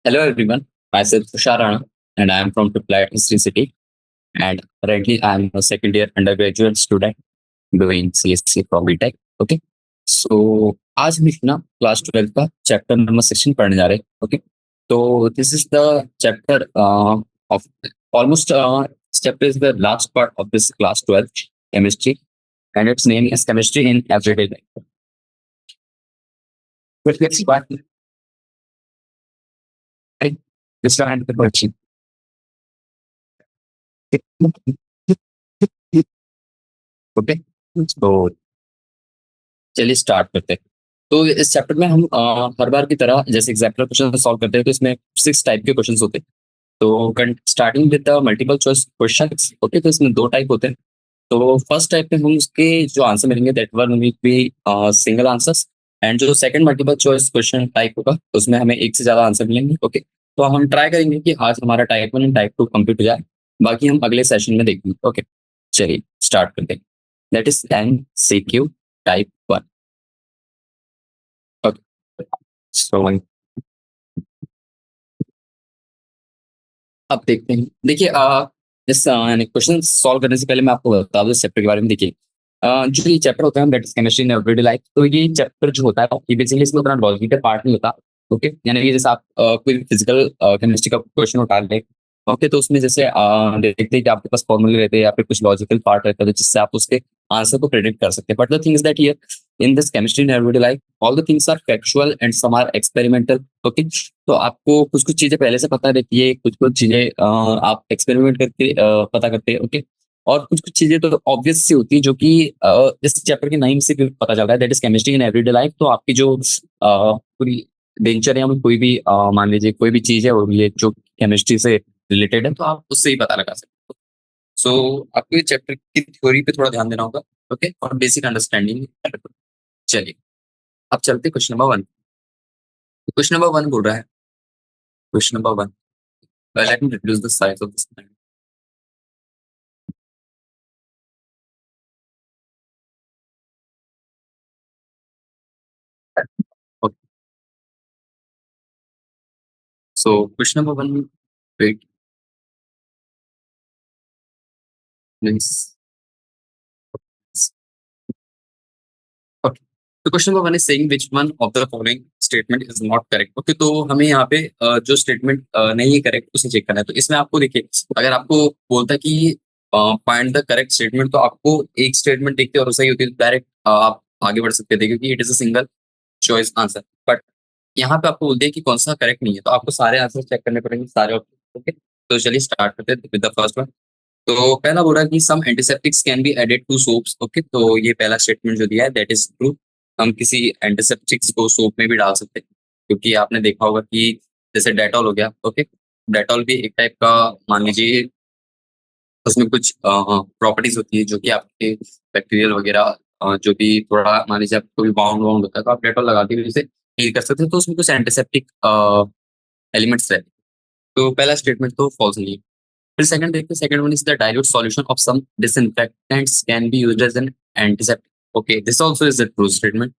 Hello everyone, myself Tushar Rana and I am from Triply History City and currently I am a second year undergraduate student doing CSC from BTech. Okay, so आज हम ना class 12 का chapter number 16 पढ़ने जा रहे हैं. Okay, तो this is the chapter of almost chapter is the last part of this class 12 chemistry and its name is chemistry in everyday life. But let's start. Right? Let's start the question. Okay, तो चलिए start करते हैं. तो इस chapter में हम हर बार की तरह जैसे एग्जाम्पल क्वेश्चन सॉल्व करते हैं तो इसमें 6 टाइप के क्वेश्चंस होते हैं. तो starting with the multiple choice questions. Okay, तो इसमें 2 टाइप होते हैं. तो फर्स्ट टाइप में हम उसके जो आंसर मिलेंगे that one will be single answers and जो second multiple choice question type होगा उसमें हमें एक से ज्यादा आंसर मिलेंगे. ओके, तो हम ट्राई करेंगे कि आज हमारा टाइप 1 एंड टाइप 2 कंप्लीट हो जाए. बाकी हम अगले सेशन में देखेंगे. ओके, चलिए स्टार्ट करते हैं. That is MCQ type 1. Okay, so अब देखते हैं. देखिए इस यानी क्वेश्चन सॉल्व करने से पहले मैं आपको बता दूं इस चैप्टर के बारे में. देखिए जो ये चैप्टर होता है that is chemistry in everyday life. तो ये चैप्टर जो होता है ये बेसिकली इसमें उतना लॉजिकल पार्ट नहीं होता. ओके, यानी कि जैसे आप कोई फिजिकल केमिस्ट्री का क्वेश्चन उठा लें. ओके, तो उसमें जैसे देखते हैं कि आपके पास फॉर्मूले रहते हैं या फिर कुछ लॉजिकल पार्ट रहता है जिससे आप उसके आंसर को प्रेडिक्ट कर सकते हैं. But the thing is that here in this chemistry in everyday life all the things are factual and some are experimental. Okay, तो आपको कुछ कुछ चीजें पहले से पता रहती है, कुछ कुछ चीजें आप एक्सपेरिमेंट करके पता करते हैं. ओके, और कुछ कुछ चीजें तो ऑब्वियस सी होती है जो कि इस चैप्टर के नाम से भी पता चलता है that is chemistry in everyday life. तो आपकी जो पूरी दिनचर्या में कोई भी मान लीजिए कोई भी चीज है और ये जो केमिस्ट्री से रिलेटेड है तो आप उससे ही पता लगा सकते हो. सो आपको ये चैप्टर की थ्योरी पे थोड़ा ध्यान देना होगा. ओके, और बेसिक अंडरस्टैंडिंग. चलिए अब चलते क्वेश्चन नंबर 1. क्वेश्चन नंबर 1 बोल रहा है. Question number 1, let me reduce the size of this line. Okay. So question number 1, wait, please. Okay. तो question number 1 is saying which one of the following statement is not correct. Okay, तो हमें यहाँ पे जो statement नहीं है correct उसे check करना है. तो इसमें आपको देखिए अगर आपको बोलता है कि फाइंड द करेक्ट स्टेटमेंट तो आपको एक स्टेटमेंट देखते और सही होती है डायरेक्ट आप आगे बढ़ सकते थे क्योंकि it is a single choice answer. But यहाँ पे आपको बोलते हैं कि कौन सा करेक्ट नहीं है तो आपको सारे आंसर चेक करने पड़ेंगे सारे ऑप्शन. ओके, तो चलिए स्टार्ट करते हैं विद द फर्स्ट वन. तो पहला बोल रहा है कि some antiseptics can be added to soaps. Okay, तो ये पहला स्टेटमेंट जो दिया है दैट इज ट्रू. हम किसी एंटीसेप्टिक्स को सोप में भी डाल सकते हैं क्योंकि आपने देखा होगा कि जैसे डेटॉल हो गया. ओके, डेटॉल भी एक टाइप का मान लीजिए उसमें कुछ प्रॉपर्टीज होती है जो कि आपके बैक्टीरियल वगैरह जो भी थोड़ा मान लीजिए आपको भी बाउंड वाउंड होता है तो आप डेटॉल लगा के उसे हील कर सकते हैं. तो उसमें कुछ एंटीसेप्टिक एलिमेंट्स रहते हैं. तो पहला स्टेटमेंट तो फॉल्स नहीं है. फिर सेकंड देखते हैं. Second one is the dilute solution of some disinfectants can be used as an antiseptic. Okay, this also is the true statement.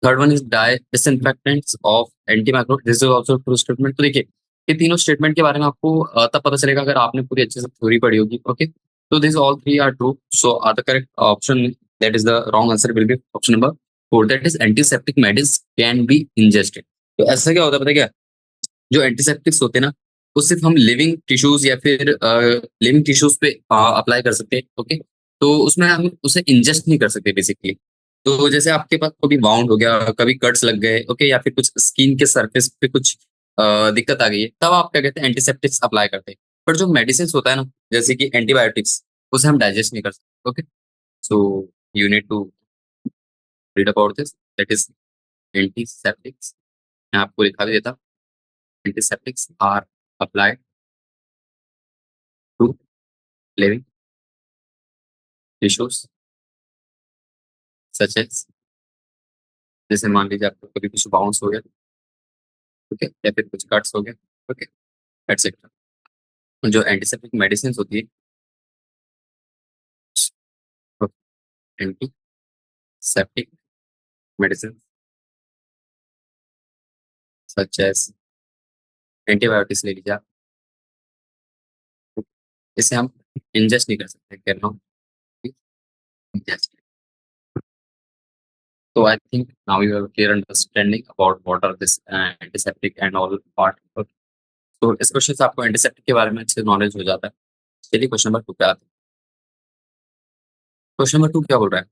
Third one is disinfectants of antimicrobe. This is also true statement. तो देखिए ये तीनों statement के बारे में आपको तब पता चलेगा अगर आपने पूरी अच्छे से थ्योरी पढ़ी होगी. ओके, तो this all three are true. So are the correct option that is the wrong answer will be option number 4 that is antiseptic medicine can be ingested. तो ऐसा क्या होता है पता है क्या, जो एंटीसेप्टिक्स होते हैं ना वो सिर्फ हम लिविंग टिश्यूज या फिर लिविंग टिश्यूज पे अप्लाई कर सकते हैं. ओके, तो उसमें हम उसे इंजेस्ट नहीं कर सकते बेसिकली. तो जैसे आपके पास कभी बाउंड हो गया, कभी कट्स लग गए. ओके, या फिर कुछ स्किन के सरफेस पे कुछ दिक्कत आ गई है तब आप क्या कहते हैं एंटीसेप्टिक्स अप्लाई करते हैं. पर जो मेडिसिन होता है ना जैसे कि एंटीबायोटिक्स उसे हम डाइजेस्ट नहीं कर सकते. Okay, so you need to read about this that is antiseptics. मैं आपको लिखा भी देता. Antiseptics are applied to living tissues such as जैसे मान लीजिए आपको कभी कुछ बाउंस हो गया. ओके, या फिर कुछ कट्स हो गया. Okay, etcetera. जो एंटीसेप्टिक मेडिसिन होती है antiseptic medicine such as antibiotics ले लीजिए आप। इसे हम इंजेस्ट नहीं कर सकते, कह रहा हूँ ingest। So I think now you have a clear understanding about what are this antiseptic and all part। तो इस क्वेश्चन से आपको एंटीसेप्टिक के बारे में अच्छे नॉलेज हो जाता है। चलिए क्वेश्चन नंबर 2 पे आते हैं। क्वेश्चन नंबर 2 क्या बोल रहा है?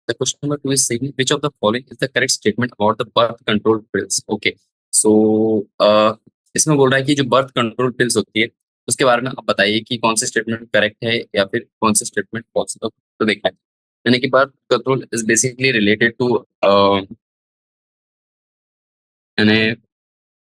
The question number 2 is saying which of the following is the correct statement about the birth control pills. Okay, so इसमें बोल रहा है कि जो बर्थ कंट्रोल पिल्स होती है उसके बारे में आप बताइए कि कौन सी स्टेटमेंट करेक्ट है या फिर कौन सी स्टेटमेंट फॉल्स है। तो देखा है, यानी कि birth control is basically related to यानी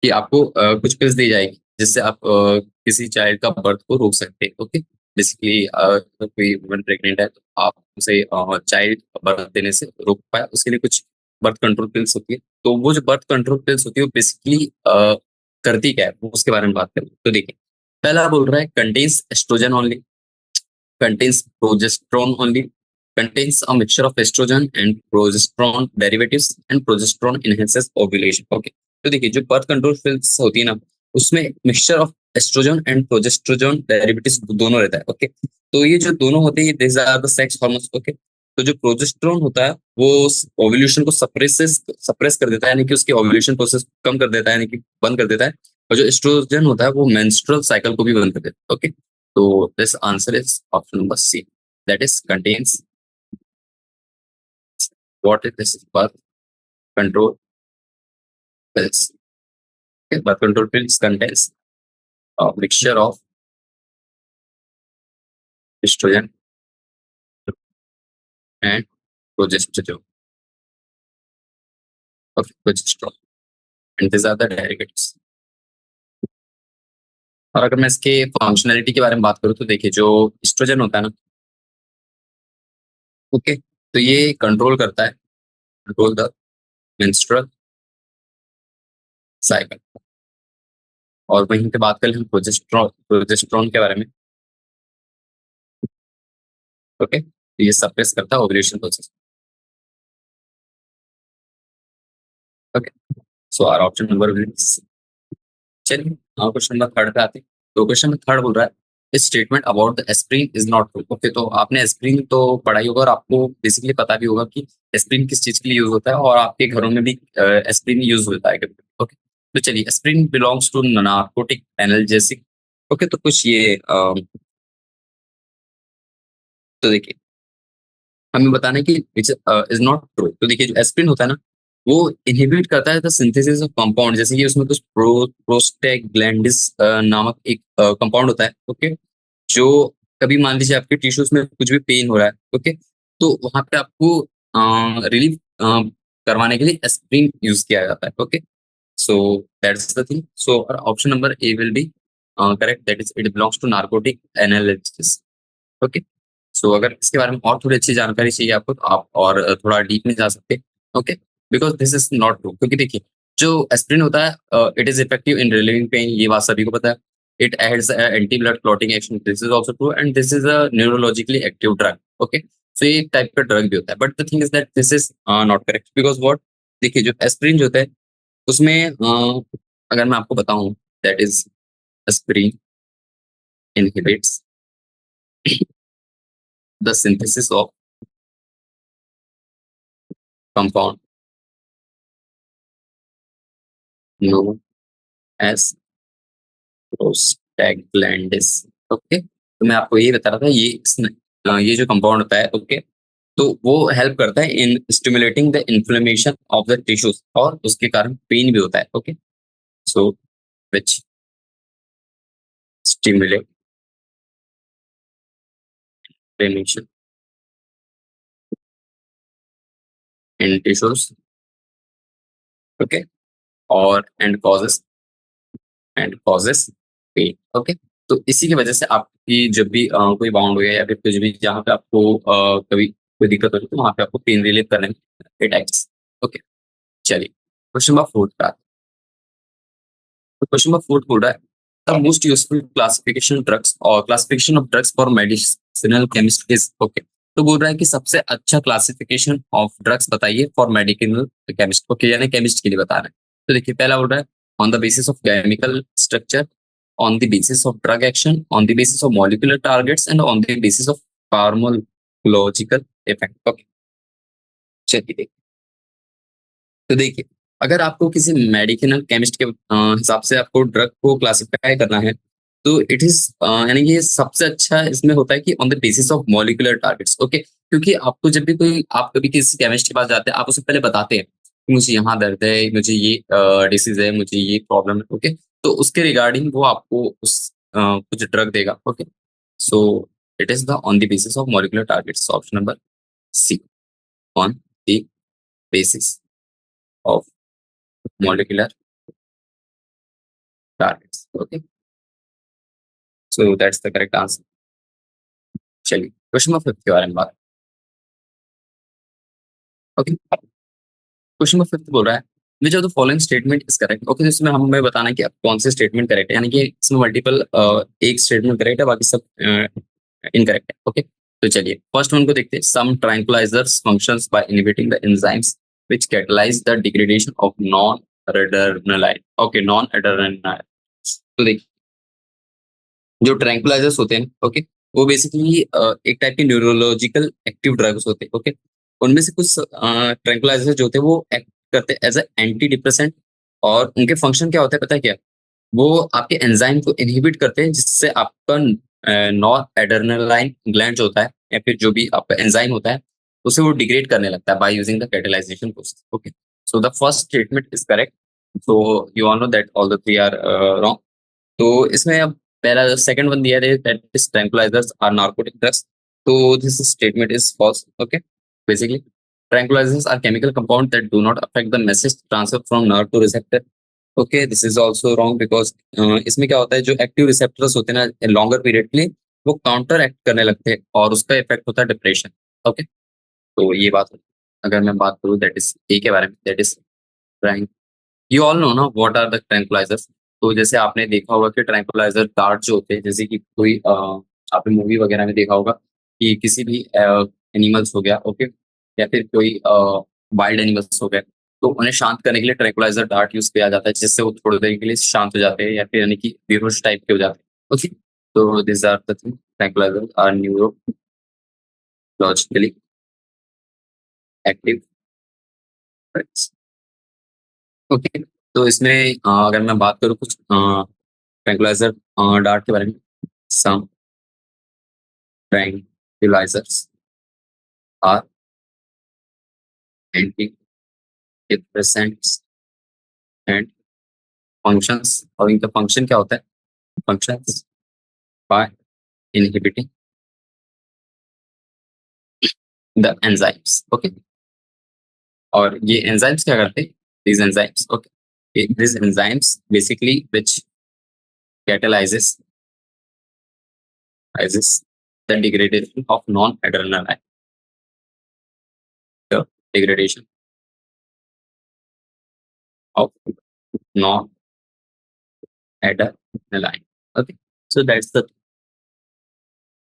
कि आपको कुछ पिल्स दी जाएगी जिससे आप किसी चाइल्ड का बर्थ को रोक सकते हैं। ओके, बेसिकली अगर कोई वुमन प्रेग्नेंट है तो आप उसे चाइल्ड बर्थ देने से रोक पाए, उसके लिए कुछ बर्थ कंट्रोल पिल्स होती है। तो वो जो बर्थ कंट्रोल पिल्स होती है वो बेसिकली करती क्या है वो उसके बारे में बात करें तो देखिए, पहला बोल रहा है contains estrogen only, contains progesterone only, contains a mixture of estrogen and progesterone derivatives and progesterone enhances ovulation। Okay, तो देखिए जो बर्थ कंट्रोल पिल्स होती है ना उसमें mixture of oestrogen and progesterone derivatives दोनों रहता है। ओके, तो ये जो दोनों होते हैं this are the sex hormones. Okay, तो जो प्रोजेस्ट्रोन होता है वो ओव्यूलेशन को सप्रेस कर देता है, यानी कि उसकी ओव्यूलेशन प्रोसेस कम कर देता है, यानी कि बंद कर देता है। और जो एस्ट्रोजन होता है वो मेंस्ट्रुअल साइकिल को भी बंद कर देता है। Okay, so this answer is option number C. That is contains what is this birth control pills. Okay, birth control pills contains a mixture of estrogen and progesterone. Okay, progesterone. And these are the derivatives. और अगर मैं इसके functionality के बारे में बात करूँ तो देखिए जो एस्ट्रोजन होता है ना, ओके, तो ये कंट्रोल करता है, कंट्रोल द मेंस्ट्रुअल साइकिल। और वहीं पे बात करें हम प्रोजेस्ट्रॉन के बारे में, ओके, तो ये सप्रेस करता है ovulation process. Okay, so our option number C। चलिए क्वेश्चन नंबर 3 पे आते हैं। तो क्वेश्चन नंबर 3 बोल रहा है statement about the aspirin is not true. Okay, तो आपने एस्प्रिन तो पढ़ा ही होगा और आपको बेसिकली पता भी होगा कि एस्प्रिन किस चीज के लिए यूज होता है और आपके घरों में भी एस्प्रिन यूज होता है। ओके, तो चलिए aspirin belongs to narcotic analgesic. Okay, तो कुछ ये तो देखिए हमें बताना है कि इट्स इज नॉट ट्रू। तो देखिए जो एस्प्रिन होता है ना वो इनहिबिट करता है द सिंथेसिस ऑफ कंपाउंड, जैसे कि उसमें कुछ प्रोस्टैग्लैंडिस नामक एक कंपाउंड होता है। ओके, जो कभी मान लीजिए आपके टिश्यूज में कुछ भी पेन हो रहा है, ओके, तो वहां पे आपको रिलीफ करवाने के लिए एस्प्रिन यूज किया जाता है। Okay, so that's the thing. So option number A will be correct, that is it belongs to narcotic analysis. Okay, so अगर इसके बारे में और थोड़ी अच्छी जानकारी चाहिए आपको तो आप और थोड़ा डीप में जा सकते हैं। Okay, because this is not true, क्योंकि देखिए जो एस्प्रिन होता है it is effective in relieving pain, ये बात सभी को पता है। It has anti blood clotting action, this is also true, and this is a neurologically active drug. Okay, so ये एक टाइप का ड्रग भी होता है, but the thing is that this is not correct because what, देखिए जो aspirin जो होता है उसमें अगर मैं आपको बताऊं that is aspirin inhibits the synthesis of compound known as prostaglandins। Okay, तो मैं आपको ये बता रहा था ये जो कंपाउंड होता है, ओके, तो वो हेल्प करता है in stimulating the inflammation of the tissues और उसके कारण पेन भी होता है। Okay, so which stimulate inflammation in tissues, okay, और एंड कॉजेस पेन। ओके, तो इसी की वजह से आपकी जब भी कोई बाउंड हो गया या फिर कुछ भी जहाँ पे आपको कभी कोई दिक्कत हो रही है तो वहाँ पे आपको पेन रिलीफ करने में इट एक्ट्स। ओके, चलिए क्वेश्चन नंबर 4 का। तो क्वेश्चन नंबर 4 बोल रहा है the most useful classification drugs और classification of drugs for medicinal chemist is. Okay, तो बोल रहा है कि सबसे अच्छा क्लासिफिकेशन ऑफ ड्रग्स बताइए फॉर मेडिकल केमिस्ट। ओके, यानी केमिस्ट के लिए बता रहे हैं। तो देखिए पहला बोल रहा है on the basis of chemical structure, on the basis of drug action, on the basis of molecular targets, and on the basis of pharmacological effect. Okay, चलिए देखिए। तो देखिए, अगर आपको किसी मेडिसिनल केमिस्ट के हिसाब से आपको ड्रग को क्लासिफाई करना है, तो इट इज यानी कि सबसे अच्छा इसमें होता है कि on the basis of molecular targets. Okay, क्योंकि आपको जब भी कोई आप कभी किसी केमिस्ट के पास जाते हैं, आप उसे पहले बताते हैं कि मुझे यहाँ दर्द है, मुझे ये डिसीज है, मुझे ये प्रॉब्लम है। ओके, तो उसके रिगार्डिंग वो आपको कुछ ड्रग देगा। Okay, so it is the on the basis of molecular targets, option number C, on the basis of molecular targets. Okay, so that's the correct answer. चलिए क्वेश्चन नंबर 5 के बारे में बात। ओके, क्वेश्चन नंबर 5 बोल रहा है which of the following statement is correct. Okay, तो इसमें हमें बताना है कि अब कौन से स्टेटमेंट करेक्ट है, यानी कि इसमें मल्टीपल एक स्टेटमेंट करेक्ट है, बाकी सब इनकरेक्ट है। ओके, तो चलिए फर्स्ट वन को देखते हैं। Some tranquillisers functions by inhibiting the enzymes which catalyse the degradation of non adrenaline. Okay, non adrenaline. तो देखिए, जो ट्रैंक्विलाइजर्स होते हैं, ओके, वो बेसिकली एक टाइप के न्यूरोलॉजिकल एक्टिव ड्रग्स होते हैं। ओके, उनमें से कुछ ट्रैंक्विलाइजर्स जो होते हैं वो एक्ट करते हैं एज अ एंटी डिप्रेसेंट, और उनके फंक्शन क्या होता है पता है क्या? वो आपके एंजाइम को इनहिबिट करते हैं, जिससे आपका नॉर एड्रेनालाइन ग्लैंड जो होता है, या फिर जो भी आपका एंजाइम होता है, उसे वो डिग्रेड करने लगता है by using the catalysation process. Okay, so the first statement is correct. So you all know that all the three are wrong. तो इसमें अब पहला सेकंड वन दिया है that this tranquillisers are narcotic drugs, तो this statement is false. Okay, basically tranquilizers are chemical compounds that do not affect the message transfer from nerve to receptor. Okay, this is also wrong because इसमें क्या होता है, जो active receptors होते हैं ना longer period के लिए, वो काउंटर एक्ट करने लगते हैं और उसका इफेक्ट होता है डिप्रेशन। ओके, तो ये बात होती है। अगर मैं बात करूँ दैट इज ए के बारे में, that is you all no ना व्हाट आर द ट्रैंक्विलाइजर्स। तो जैसे आपने देखा होगा कि ट्रैंक्विलाइजर डार्ट जो होते हैं, जैसे कि कोई आपने मूवी वगैरह में देखा होगा कि किसी भी एनिमल्स हो गया, ओके, या फिर कोई वाइल्ड एनिमल्स हो गए, तो उन्हें शांत करने के लिए ट्रैंक्विलाइजर डार्ट यूज किया जाता है, जिससे वो थोड़ी देर के लिए शांत हो जाते हैं या फिर यानी कि बेहोश टाइप के हो जाते हैं। ओके, तो this are the thing, tranquilizer are neurologically active. Okay, तो इसमें अगर मैं बात करूँ कुछ ट्रैंक्विलाइजर डार्ट के बारे में, some tranquillisers are anti depressants and functions, और इनका फंक्शन क्या होता है? Functions by inhibiting the enzymes. Okay, और ये एंजाइम्स क्या करते हैं? these enzymes, okay, these enzymes basically which catalyzes the degradation of non-adrenaline, the degradation of non-adrenaline. Okay, so that's the।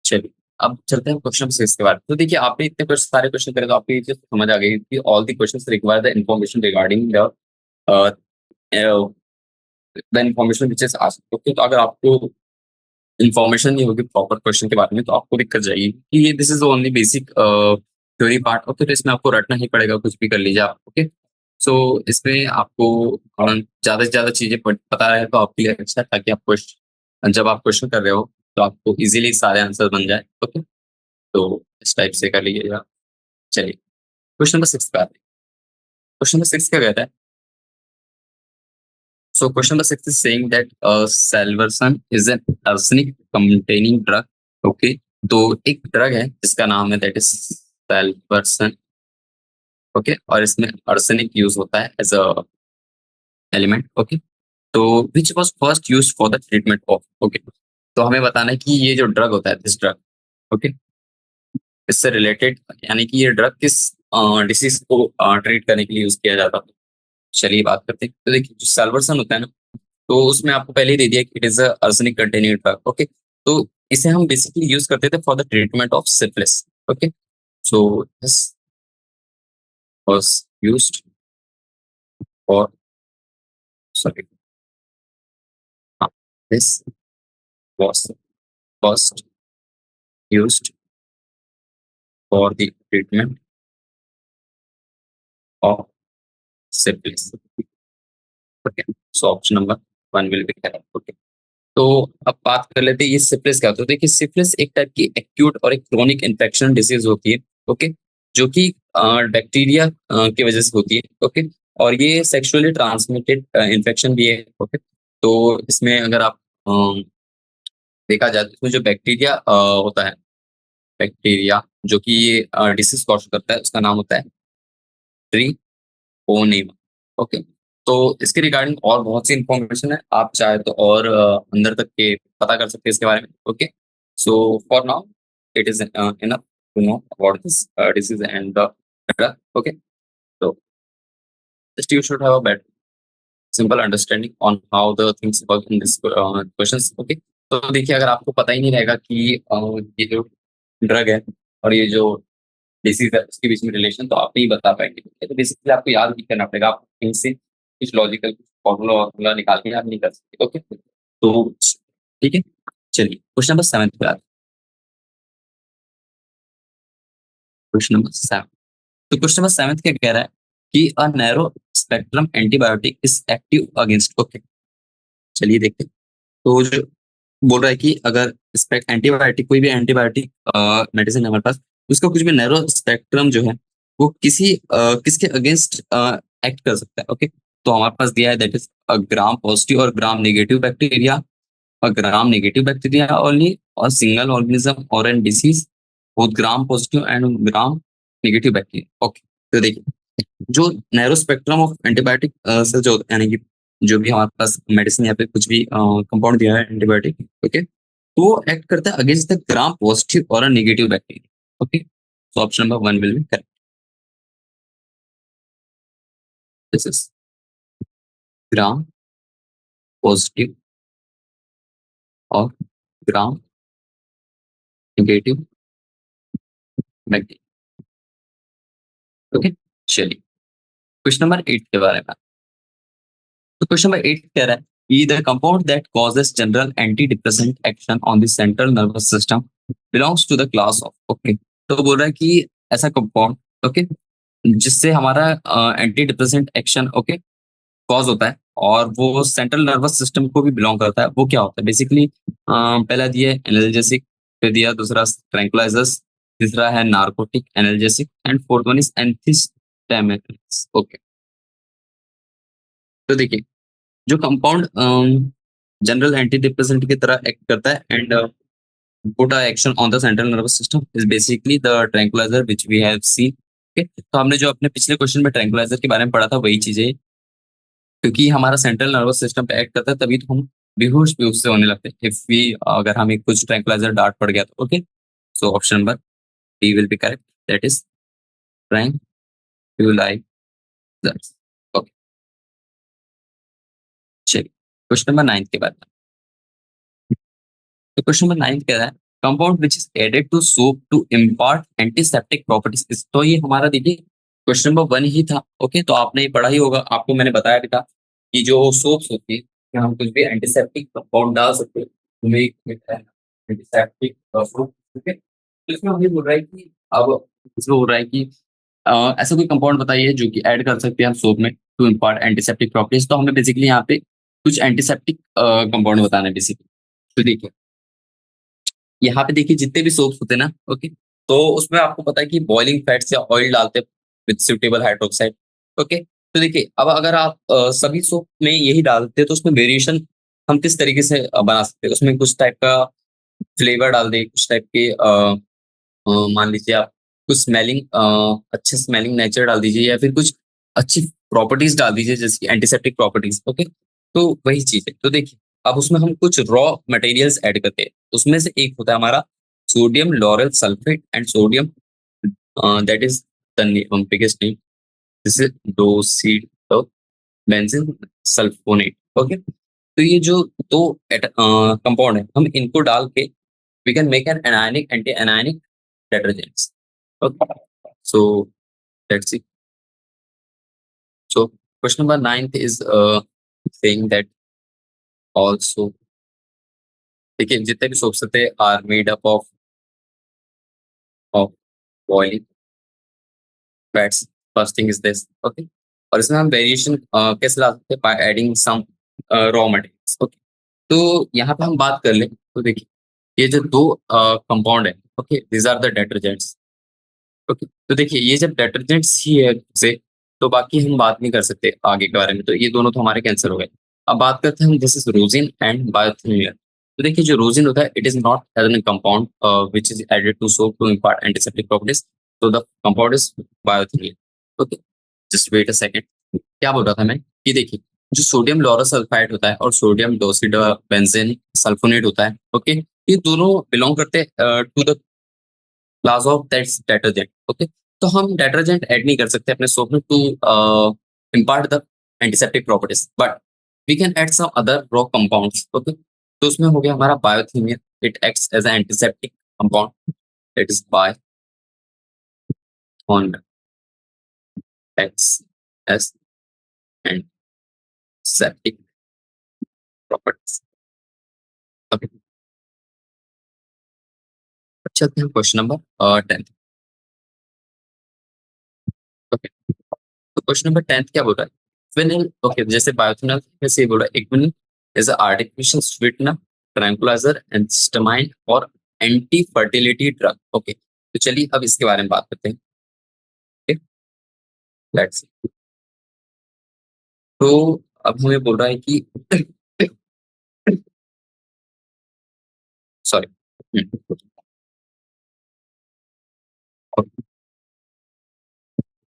चलिए अब चलते हैं क्वेश्चन 6 के बारे में। तो देखिए, आपने इतने क्वेश्चन सारे क्वेश्चन करे तो आपको ये चीज समझ आ गई कि all the questions require the information regarding the information which is asked. Okay, तो अगर आपको इंफॉर्मेशन नहीं होगी प्रॉपर क्वेश्चन के बारे में, तो आपको दिक्कत जाएगी कि ये this is only basic theory part. Okay, तो इसमें आपको रटना ही पड़ेगा, कुछ भी कर लीजिए आप। ओके, सो इसमें आपको ज्यादा से ज्यादा चीजें पता रहे तो आपके लिए अच्छा है, ताकि आप क्वेश्चन जब आप क्वेश्चन कर रहे हो तो आपको इजीली सारे आंसर बन जाए। ओके, तो इस टाइप से कर लीजिएगा। चलिए क्वेश्चन नंबर 6 पे आते हैं। क्वेश्चन नंबर 6 क्या कहता है? So question number 6 is saying that salvarsan is an arsenic containing drug. Okay, तो एक ड्रग है जिसका नाम है दैट इज सैल्वर्सन। ओके, और इसमें आर्सेनिक यूज होता है एज अ एलिमेंट। ओके, तो which was first used for the treatment of. Okay, तो हमें बताना है कि ये जो ड्रग होता है दिस ड्रग, ओके, इससे रिलेटेड यानी कि ये ड्रग किस डिसीज को ट्रीट करने के लिए यूज किया जाता है। चलिए बात करते हैं। तो देखिए, जो सैल्वर्सन होता है ना, तो उसमें आपको पहले ही दे दिया कि it is arsenic containing drug. Okay, तो इसे हम बेसिकली यूज करते थे for the treatment of syphilis. Okay, so this was used for, sorry, This was first used for the treatment of syphilis. Okay, so option number 1 will be correct. Okay, तो अब बात कर लेते हैं ये syphilis क्या होता है। देखिए सिफिलिस एक टाइप की एक्यूट और एक क्रोनिक इन्फेक्शन डिसीज होती है। ओके, जो कि बैक्टीरिया की वजह से होती है। ओके, और ये सेक्सुअली ट्रांसमिटेड इन्फेक्शन भी है। ओके, तो इसमें अगर आप देखा जाए तो इसमें जो बैक्टीरिया होता है, बैक्टीरिया जो कि ये डिसीज कॉज करता है, उसका नाम होता है ट्रिपोनेमा। ओके, तो इसके रिगार्डिंग और बहुत सी इंफॉर्मेशन है, आप चाहे तो और अंदर तक के पता कर सकते हैं इसके बारे में। Okay, so for now it is enough to know about this disease and the drug. Okay, तो just you should have a better simple understanding on how the things work in this questions. Okay, तो देखिए अगर आपको पता ही नहीं रहेगा कि ये जो ड्रग है और ये जो डिसीज है उसके बीच में रिलेशन, तो आप नहीं बता पाएंगे। ठीक है? तो बेसिकली आपको याद भी करना पड़ेगा, आप कहीं से कुछ लॉजिकल फॉर्मूला वॉर्मूला निकाल के आप नहीं कर सकते। ओके, तो ठीक है, चलिए क्वेश्चन नंबर 7 पे आते हैं। क्वेश्चन नंबर 7, तो क्वेश्चन नंबर 7 क्या कह रहा है कि अ narrow spectrum antibiotic is active against. Okay, चलिए देखते हैं। तो जो बोल रहा है कि अगर एंटीबायोटिक कोई भी एंटीबायोटिक मेडिसिन है हमारे पास, उसका कुछ भी नैरो स्पेक्ट्रम जो है वो किसके अगेंस्ट एक्ट कर सकता है। ओके, तो हमारे पास दिया है दैट इज ग्राम पॉजिटिव और ग्राम नेगेटिव बैक्टीरिया, और ग्राम नेगेटिव बैक्टीरिया ओनली, और सिंगल ऑर्गेनिज्म और an disease, both gram positive and gram negative bacteria. Okay, तो देखिए जो नैरो स्पेक्ट्रम ऑफ एंटीबायोटिक से जो यानी कि जो भी हमारे पास मेडिसिन या फिर कुछ भी कंपाउंड दिया है एंटीबायोटिक। ओके, तो वो एक्ट करता है अगेंस्ट द ग्राम पॉजिटिव और negative bacteria. Okay, so option number 1 will be correct. This is gram positive और gram negative bacteria. ओके, चलिए क्वेश्चन नंबर 8 के बारे में। तो क्वेश्चन नंबर 8 कह रहा है कि the compound that causes general anti depressant action on the central nervous system belongs to the class of. Okay, तो बोल रहा है कि ऐसा कंपाउंड, ओके, जिससे हमारा anti depressant action, okay, cause होता है और वो सेंट्रल नर्वस सिस्टम को भी बिलोंग करता है, वो क्या होता है बेसिकली। पहला दिया है एनाल्जेसिक, फिर दिया दूसरा ट्रैंक्विलाइजर्स, तीसरा है narcotic analgesic, and fourth one is antihistamines. Okay, तो देखिए जो कंपाउंड जनरल एंटी डिप्रेसेंट की तरह एक्ट करता है and put a action on the central nervous system is basically the tranquilizer which we have seen. Okay, तो हमने जो अपने पिछले क्वेश्चन में ट्रैंक्विलाइजर के बारे में पढ़ा था वही चीजें, क्योंकि हमारा सेंट्रल नर्वस सिस्टम पे एक्ट करता है तभी तो हम बेहोश बेहोश से होने लगते हैं इफ वी अगर हमें कुछ ट्रैंक्विलाइजर डार्ट पड़ गया तो। Okay, so option number D will be correct, that is tranquillisers. Okay, चलिए क्वेश्चन नंबर 9 के बाद। तो क्वेश्चन नंबर 9 कह रहा है compound which is added to soap to impart antiseptic properties. तो ये हमारा देखिए क्वेश्चन नंबर 1 ही था। ओके, तो आपने ये पढ़ा ही होगा, आपको मैंने बताया भी था कि जो सोप्स होती है कि हम कुछ भी एंटीसेप्टिक कंपाउंड डाल सकते हैं, हमें एक मिलता है एंटीसेप्टिक सोप। ओके, तो इसमें हम ये बोल रहा है कि अब इसमें बोल रहा है कि ऐसा कोई कंपाउंड बताइए जो कि ऐड कर सकते हैं हम सोप में टू इम्पार्ट एंटीसेप्टिक प्रॉपर्टीज। तो हमें बेसिकली यहाँ पे कुछ एंटीसेप्टिक कंपाउंड बताना है बेसिकली। तो देखिए यहाँ पे देखिए जितने भी सोप्स होते हैं ना, ओके, तो उसमें आपको पता है कि बॉइलिंग फैट्स या ऑयल डालते हैं विद सुटेबल हाइड्रोक्साइड। ओके, तो देखिए अब अगर आप सभी सोप में यही डालते हैं तो उसमें वेरिएशन हम किस तरीके से बना सकते हैं। उसमें कुछ टाइप का फ्लेवर डाल दें, कुछ टाइप के मान लीजिए आप कुछ स्मेलिंग अच्छे स्मेलिंग नेचर डाल दीजिए, या फिर कुछ अच्छी प्रॉपर्टीज डाल दीजिए जैसे कि एंटीसेप्टिक प्रॉपर्टीज। ओके, तो वही चीज है। तो देखिए अब उसमें हम कुछ रॉ मटेरियल्स ऐड करते हैं, उसमें से एक होता है हमारा sodium lauryl sulphate and sodium that is the biggest name, this is dodecyl benzene sulphonate. Okay, तो ये जो दो कंपाउंड है हम इनको डाल के we can make an anionic anti anionic detergents. Okay, so that's it. So question number 9 is saying that also देखिए जितने भी सोप्स होते हैं are made up of boiling fats, first thing is this, okay. और इसमें हम variation कैसे ला सकते हैं, by adding some raw materials, okay. तो यहाँ पे हम बात कर लें तो देखिए ये जो दो कंपाउंड है, okay, these are the detergents, okay. तो देखिए ये जब डिटर्जेंट्स ही है से, तो बाकी हम बात नहीं कर सकते आगे के बारे में, तो ये दोनों तो हमारे कैंसिल हो गए। अब बात करते हैं हम, this is rosin and bithionol. तो देखिए जो रोजिन होता है, it is not an compound which is added to soap to impart antiseptic properties, तो the compound is bithionol, okay. Just wait a second, क्या बोल रहा था मैं कि देखिए जो सोडियम लॉरोसल्फाइड होता है और सोडियम डोसिड बेंजीन सल्फोनेट होता है, ओके, ये दोनों बिलोंग करते हैं to the class of that's detergent, okay. तो हम डिटर्जेंट ऐड नहीं कर सकते अपने सोप में to impart the antiseptic properties, but we can add some other raw compounds, okay. तो उसमें हो गया हमारा बायोथीमियम, it acts as an antiseptic compound, it is by on X S antiseptic properties, okay. चलते हैं क्वेश्चन नंबर 10, ओके। तो question number 10 क्या बोल रहा है, फिनिल, ओके, जैसे बायोथिनल वैसे ये बोल रहा है इक्विनिल इज आर्टिफिशियल स्वीटनर, ट्रैंकुलाइजर, एंटिस्टामाइन और एंटी फर्टिलिटी ड्रग, ओके। तो चलिए अब इसके बारे में बात करते हैं, ओके, लेट्स। तो अब हमें बोल रहा है कि सॉरी,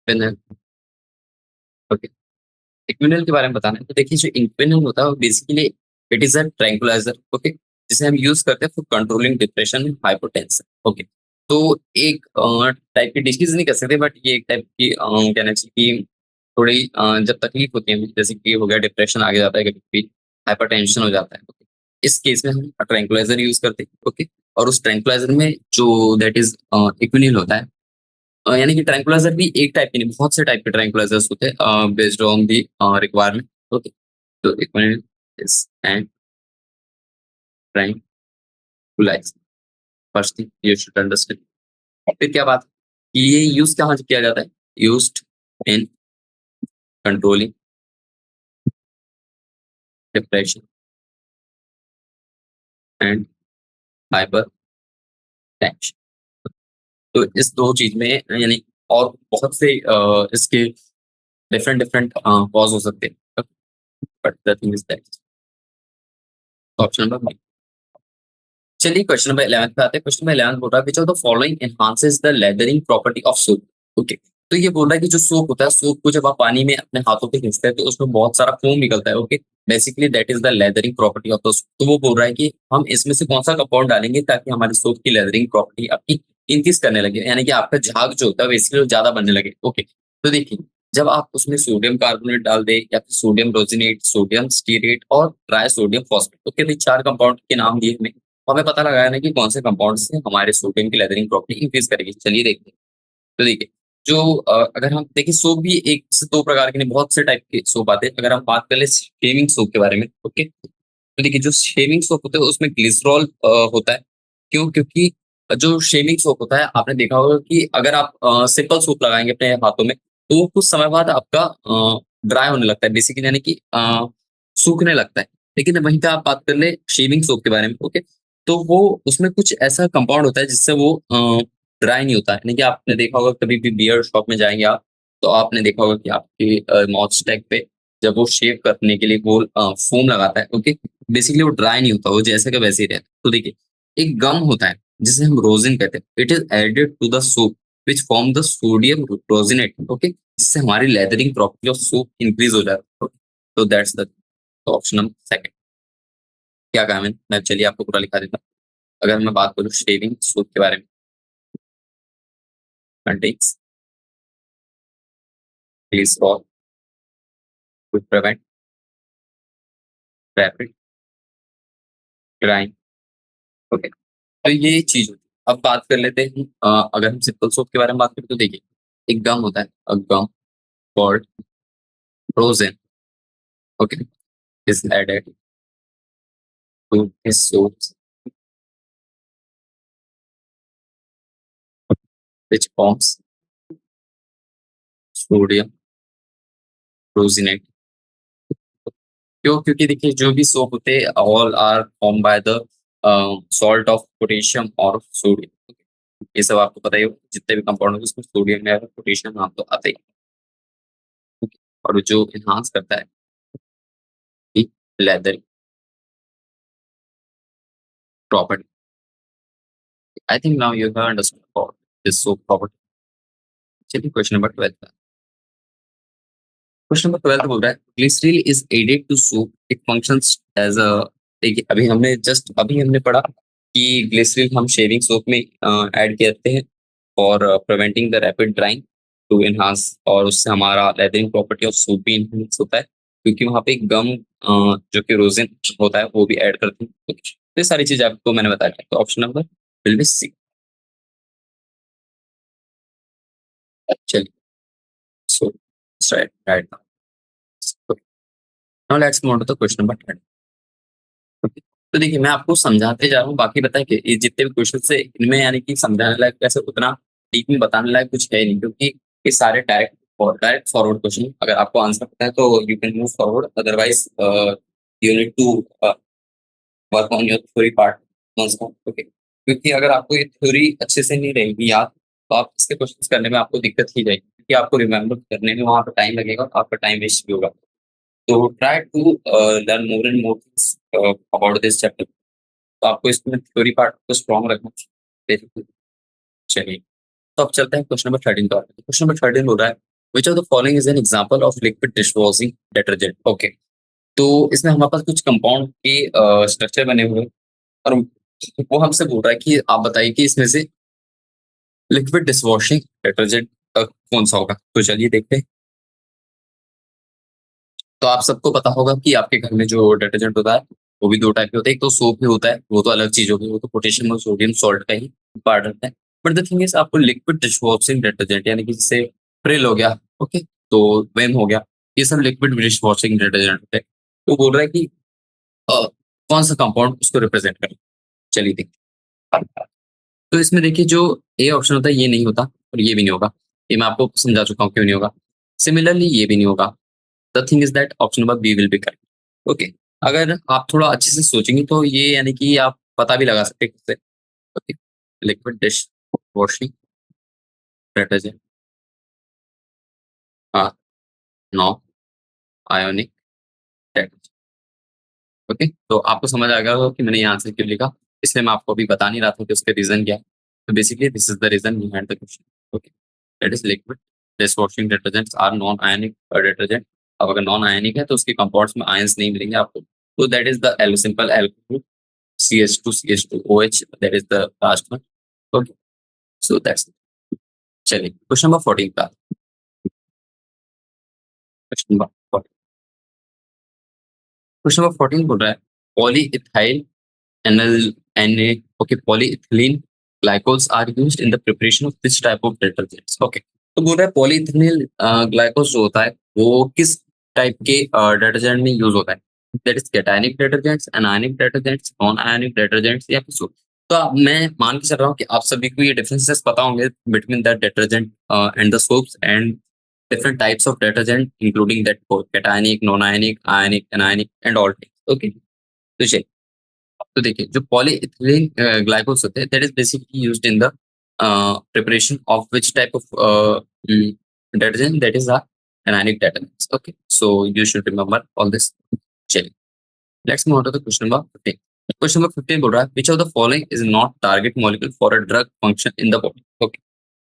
फिनिल, ओके। इक्विनल के बारे में बताना है तो देखिए जो इक्विनल होता है वो basically it is a tranquilliser, okay, जिसे हम यूज करते हैं for controlling depression and hypotension, okay. तो एक टाइप की डिजीज नहीं कह सकते, बट ये एक टाइप की कहना चाहिए कि थोड़ी जब तकलीफ होती है, जैसे कि हो गया डिप्रेशन आ जाता है, कभी कभी हाइपरटेंशन हो जाता है, okay? इस केस में हम ट्रैंकुलाइजर यूज करते हैं, ओके। और उस ट्रैंकुलाइजर में जो दैट इज इक्विनिल होता है, यानी कि ट्रैंकुलाइजर भी एक टाइप के नहीं, बहुत से टाइप के ट्रैंकुलाइजर्स होते हैं based on the requirement, okay. तो Equanil is and tranquilizer, first thing you should understand. फिर क्या बात कि ये यूज कहाँ किया जाता है, used in controlling depression and hyper tension. तो इस दो चीज में यानी और बहुत से इसके डिफरेंट डिफरेंट कॉज हो सकते हैं, but the thing is that option number. चलिए क्वेश्चन नंबर 11 पे आते हैं। क्वेश्चन नंबर 11 बोल रहा है which of the following enhances the lathering property of soap, okay. तो ये बोल रहा है कि जो सोप होता है, सोप को जब आप पानी में अपने हाथों पे खींचते हैं तो उसमें बहुत सारा फोम निकलता है, okay. Basically that is the lathering property of the soap. तो वो बोल रहा है कि हम इसमें से कौन सा कंपाउंड डालेंगे ताकि हमारे सोप की लेदरिंग प्रॉपर्टी आपकी इंक्रीज करने लगे, यानी कि आपका झाग जो होता है बेसिकली ज्यादा बनने लगे, ओके। तो देखिए जब आप उसमें सोडियम कार्बोनेट डाल दे या फिर सोडियम रोजिनेट, सोडियम स्टीरेट और ट्राई सोडियम फॉस्फेट, ओके, तो चार कंपाउंड के नाम दिए हमें, हमें पता लगाया ना कि कौन से कंपाउंड से हमारे सोडियम की लेदरिंग प्रॉपर्टी इंक्रीज करेगी। चलिए देखते हैं। तो देखिए जो अगर हम देखिए सोप भी एक से दो प्रकार के नहीं, बहुत से टाइप के सोप आते हैं। अगर हम बात कर ले शेविंग सोप के बारे में, ओके, तो देखिए जो शेविंग सोप होता है उसमें ग्लिसरॉल होता है। क्यों? क्योंकि जो शेविंग सोप होता है आपने देखा होगा कि अगर आप सिंपल सोप लगाएंगे अपने हाथों में तो वो कुछ समय बाद आपका ड्राई होने लगता है, बेसिकली यानी कि सूखने लगता है। लेकिन वहीं पे आप बात कर ले शेविंग सोप के बारे में, ओके, तो वो उसमें कुछ ऐसा कंपाउंड होता है जिससे वो ड्राई नहीं होता है। यानी कि आपने देखा होगा कभी भी बियर शॉप में जाएंगे आप, तो आपने देखा होगा कि आपके माउथ स्टैक पे जब वो शेव करने के लिए वो फोम लगाता है, ओके, बेसिकली वो ड्राई नहीं होता, वो जैसे का वैसे ही रहता है। तो देखिए एक गम होता है जिसे हम रोजिन कहते हैं, it is added to the soap which form the sodium rosinate, okay, जिससे हमारी lathering property of soap increase हो जाता है। तो that's the option number second. क्या कहा मैंने? मैं चलिए आपको पूरा लिखा देता हूँ। अगर मैं बात करूँ शेविंग सोप के बारे में, contains glycerol to prevent rapid drying, okay. तो ये चीज होती है। अब बात कर लेते हैं अगर हम सिंपल सोप के बारे में बात करें तो देखिए एक गम होता है, a gum called frozen, okay, is added to his soaps which forms sodium rosinate. क्यों? क्योंकि देखिए जो भी सोप होते हैं all are form by the salt of potassium और सोडियम। ये सब आपको पता ही होगा, जितने भी कंपाउंड होंगे उसमें सोडियम या पोटेशियम नाम तो आता ही है। और जो एनहांस करता है lather property. I think now you have understood about this soap property. चलिए क्वेश्चन नंबर 12। क्वेश्चन नंबर 12 बोल रहा है glycerine is added to soap, it functions as a. देखिए अभी हमने पढ़ा कि ग्लिसरीन हम शेविंग सोप में ऐड करते हैं और preventing the rapid drying to enhance, और उससे हमारा लेदरिंग प्रॉपर्टी ऑफ सोप भी इनहेंस होता है, क्योंकि वहाँ पे गम जो कि रोजिन होता है वो भी ऐड करते हैं। तो ये सारी चीजें आपको मैंने बता दिया, तो option number will be C. चलिए so right now let's move on to the question number 10। Okay, तो देखिए मैं आपको समझाते जा रहा हूँ, बाकी बताए कि ये जितने भी क्वेश्चन है इनमें यानी कि समझाने लायक वैसे उतना डीप में बताने लायक कुछ है नहीं, क्योंकि ये सारे डायरेक्ट फॉरवर्ड क्वेश्चन। अगर आपको आंसर पता है तो you can move forward, otherwise you need to work on your theory part once more, okay. क्योंकि अगर आपको ये थ्योरी अच्छे से नहीं रहेगी याद, तो आप इसके क्वेश्चंस करने में आपको दिक्कत ही जाएगी, क्योंकि आपको रिमेम्बर करने में वहाँ पे टाइम लगेगा और आपका टाइम वेस्ट भी होगा। तो try to learn more and more things about this chapter. तो आपको इसमें थ्योरी पार्ट को स्ट्रॉन्ग रखना चाहिए basically। चलिए, तो अब चलते हैं क्वेश्चन नंबर 13 पर। क्वेश्चन नंबर 13 बोल रहा है which of the following is an example of liquid dishwashing detergent. Okay, तो इसमें हमारे पास कुछ कंपाउंड के स्ट्रक्चर बने हुए हैं, और वो हमसे बोल रहा है कि आप बताइए कि इसमें से लिक्विड डिशवॉशिंग डिटर्जेंट कौन सा होगा। तो चलिए देखते हैं। तो आप सबको पता होगा कि आपके घर में जो डिटर्जेंट होता है वो भी दो टाइप के होते हैं। एक तो सोप ही होता है, वो तो अलग चीज होगी, वो तो पोटेशियम और सोडियम सॉल्ट का ही पार्ट रहता है। बट द थिंग इज आपको लिक्विड डिशवॉशिंग डिटर्जेंट यानी कि जैसे प्रिल हो गया, ओके, तो वेम हो गया, ये सब लिक्विड डिशवॉशिंग डिटर्जेंट होते हैं। तो बोल रहा है कि कौन सा कंपाउंड उसको रिप्रेजेंट करे। चलिए देखते हैं। तो इसमें देखिए जो ए ऑप्शन होता है ये नहीं होता और ये भी नहीं होगा। ये मैं आपको समझा चुका हूँ क्यों नहीं होगा। सिमिलरली ये भी नहीं होगा। The thing is that option number B will be correct. Okay, अगर आप थोड़ा अच्छे से सोचेंगे तो ये यानी कि आप पता भी लगा सकते हैं खुद से। Okay, liquid dish washing detergent, हाँ, नो आयोनिक डिटर्जेंट। ओके, तो आपको समझ आ गया होगा कि मैंने ये आंसर क्यों लिखा, इसलिए मैं आपको अभी बता नहीं रहा था कि उसके रीजन क्या है। तो basically this is the reason behind the question. Okay, that is liquid dish washing detergents are non ionic detergent. अब अगर नॉन आयनिक है तो उसके कंपाउंड्स में आयंस नहीं मिलेंगे आपको। तो that is the L simple alcohol CH2 CH2 OH, that is the last one. Okay, so that's it. चलिए क्वेश्चन नंबर 14 का क्वेश्चन नंबर 14। क्वेश्चन नंबर 14 बोल रहा है polyethylene Na, okay, polyethylene glycols are used in the preparation of this type of detergents. Okay, तो बोल रहा है polyethylene glycols जो होता है वो किस टाइप के डिटर्जेंट में यूज होता है। That is cationic detergents, anionic detergents, non ionic detergents या फिर सोप। तो मैं मान के चल रहा हूँ कि आप सभी को ये डिफरेंसेस पता होंगे between the detergent and the soaps and different types of detergent including that cationic, non-ionic, ionic, anionic and all types. Okay, तो चलिए, तो देखिए जो पॉलीइथिलीन ग्लाइकोल्स होते हैं that is basically used in the preparation of which type of detergent, that is a anionic detergents. Okay, so you should remember all this. चलिए, let's move on to the question number 15. Question number 15 बोल रहा है which of the following is not target molecule for a drug function in the body. Okay,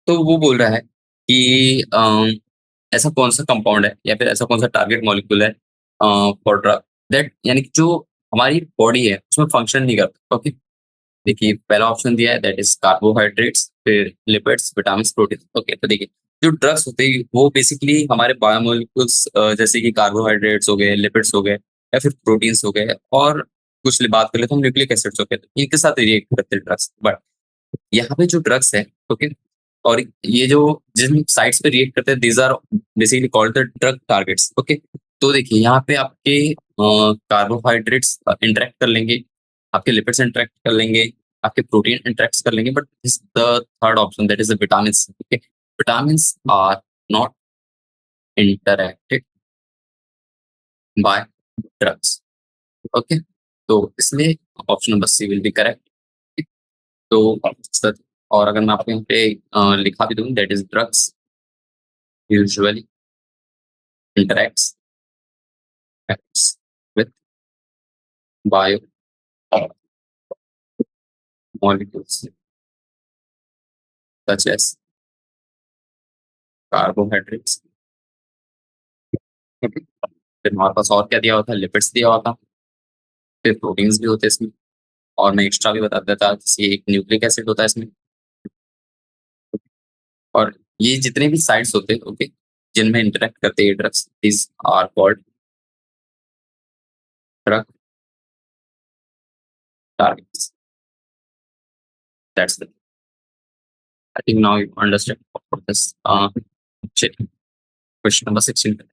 तो वो बोल रहा है कि ऐसा कौन सा कंपाउंड है या फिर ऐसा कौन सा टारगेट मॉलिक्यूल है फॉर ड्रग दैट, यानी कि जो हमारी बॉडी है उसमें फंक्शन नहीं करता। ओके, देखिए पहला ऑप्शन दिया है दैट इज कार्बोहाइड्रेट्स, फिर लिपिड्स, विटामिन, प्रोटीन। ओके, तो देखिए जो ड्रग्स होते हैं वो बेसिकली हमारे बायोमोलिक्यूल्स जैसे कि कार्बोहाइड्रेट्स हो गए, लिपिड्स हो गए या फिर प्रोटीन्स हो गए, और कुछ बात कर ले तो हम न्यूक्लिक एसिड्स हो गए, तो इनके साथ रिएक्ट करते हैं ड्रग्स। बट यहाँ पे जो ड्रग्स है, ओके, और ये जो जिन साइट्स पे रिएक्ट करते हैं these are basically called the drug targets. Okay, तो देखिए यहाँ पे आपके कार्बोहाइड्रेट्स इंटरेक्ट कर लेंगे, आपके लिपिड्स इंटरेक्ट कर लेंगे, आपके प्रोटीन इंटरेक्ट कर लेंगे, but this the third option that is the vitamin. Okay, vitamin are not interacted by drugs. Okay, तो इसलिए option number C will be correct. तो और अगर मैं आपको यहाँ पे लिखा भी दूँ, that is drugs usually interacts acts with bio molecules such as carbohydrates। Okay? फिर हमारे पास और क्या दिया हुआ था, लिपिड्स दिया हुआ था, फिर प्रोटीन्स भी होते हैं इसमें, और मैं एक्स्ट्रा भी बता देता, जैसे एक न्यूक्लिक एसिड होता है इसमें, और ये जितने भी साइट्स होते हैं, ओके, जिनमें इंटरेक्ट करते हैं drugs, these are called drug targets. That's the, I think now you understand this. चलिए question number 16।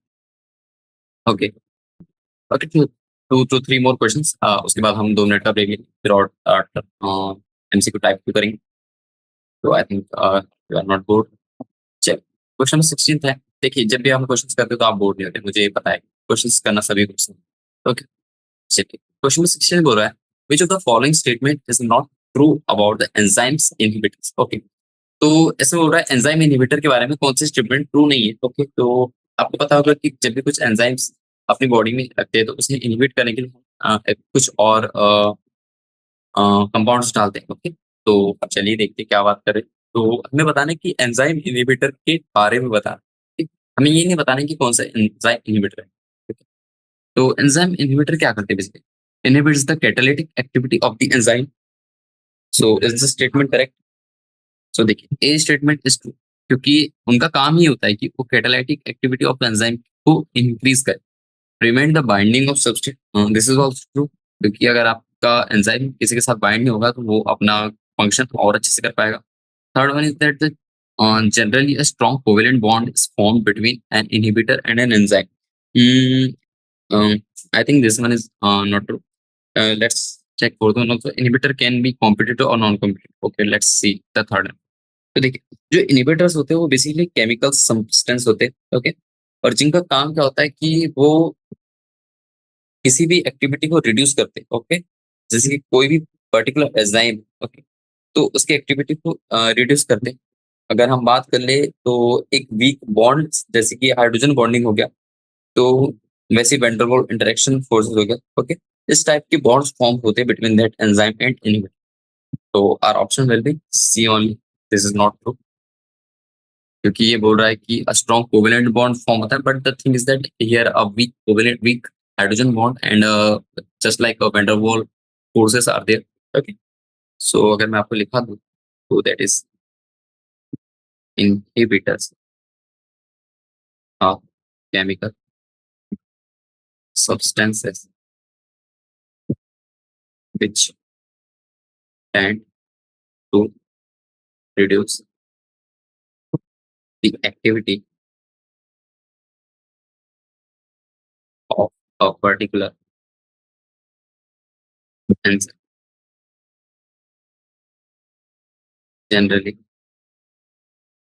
Okay okay, two to three more questions, उसके बाद हम 2 मिनट का ब्रेक लेंगे, फिर और एमसीक्यू टाइप भी करेंगे। तो I think you are not bored. चलिए क्वेश्चन नंबर 16 है। देखिए, जब भी हम क्वेश्चंस करते हैं तो आप बोर्ड नहीं होते, मुझे पता है, क्वेश्चंस करना सभी को पसंद है। ओके, चलिए क्वेश्चन नंबर 16 बोल रहा है, which of the following statement is not true about the enzymes inhibitors. Okay, तो ऐसे बोल रहा है एंजाइम इनहिबिटर के बारे में कौन सी स्टेटमेंट ट्रू नहीं है। ओके, तो आपको पता होगा कि जब भी कुछ एंजाइम्स अपनी बॉडी में रखते हैं तो उसे इनहिबिट करने के लिए कुछ और कंपाउंड्स डालते हैं। ओके, तो चलिए देखते हैं क्या बात करें। तो हमें बताना है कि एंजाइम इनहिबिटर के बारे में बताना, ठीक? हमें ये नहीं बताना है कि कौन सा एंजाइम इनहिबिटर है। ठीक है? तो एंजाइम इनहिबिटर क्या करते हैं basically, inhibits the catalytic activity of the enzyme. So is the statement correct? So देखिए, ए स्टेटमेंट इज ट्रू, क्योंकि उनका काम ही होता है कि वो कैटालाइटिक एक्टिविटी ऑफ एंजाइम को इंक्रीज करे, prevent the binding of substance. This is also true, क्योंकि अगर आपका एंजाइम किसी के साथ बाइंड नहीं होगा तो वो अपना फंक्शन और अच्छे से कर पाएगा। Third one is that generally a strong covalent bond is formed between an inhibitor and an enzyme. Hmm, I think this one is not true. Let's check fourth one also. Inhibitor can be competitive or non-competitive. Okay, let's see the third one. तो देखिए, जो inhibitors होते हैं वो basically chemical substance होते हैं। Okay, और जिनका काम क्या होता है कि वो किसी भी एक्टिविटी को रिड्यूस करते हैं। ओके, जैसे कि कोई भी पर्टिकुलर एंजाइम, ओके, तो उसकी एक्टिविटी को रिड्यूस करते हैं। अगर हम बात कर ले तो एक वीक बॉन्ड, जैसे कि हाइड्रोजन बॉन्डिंग हो गया, तो वैसे van der Waals interaction forces हो गया। ओके, इस टाइप के बॉन्ड्स फॉर्म होते हैं between that enzyme and inhibitor. तो our option will be C only. This is not true, क्योंकि ये बोल रहा है कि a strong covalent bond form होता है, but the thing is that here a weak covalent, weak hydrogen bond and just like van der Waals forces are there. Okay, so अगर मैं आपको लिखा दूं तो that is inhibitors of chemical substances which tend to reduce the activity of a particular enzyme. Generally,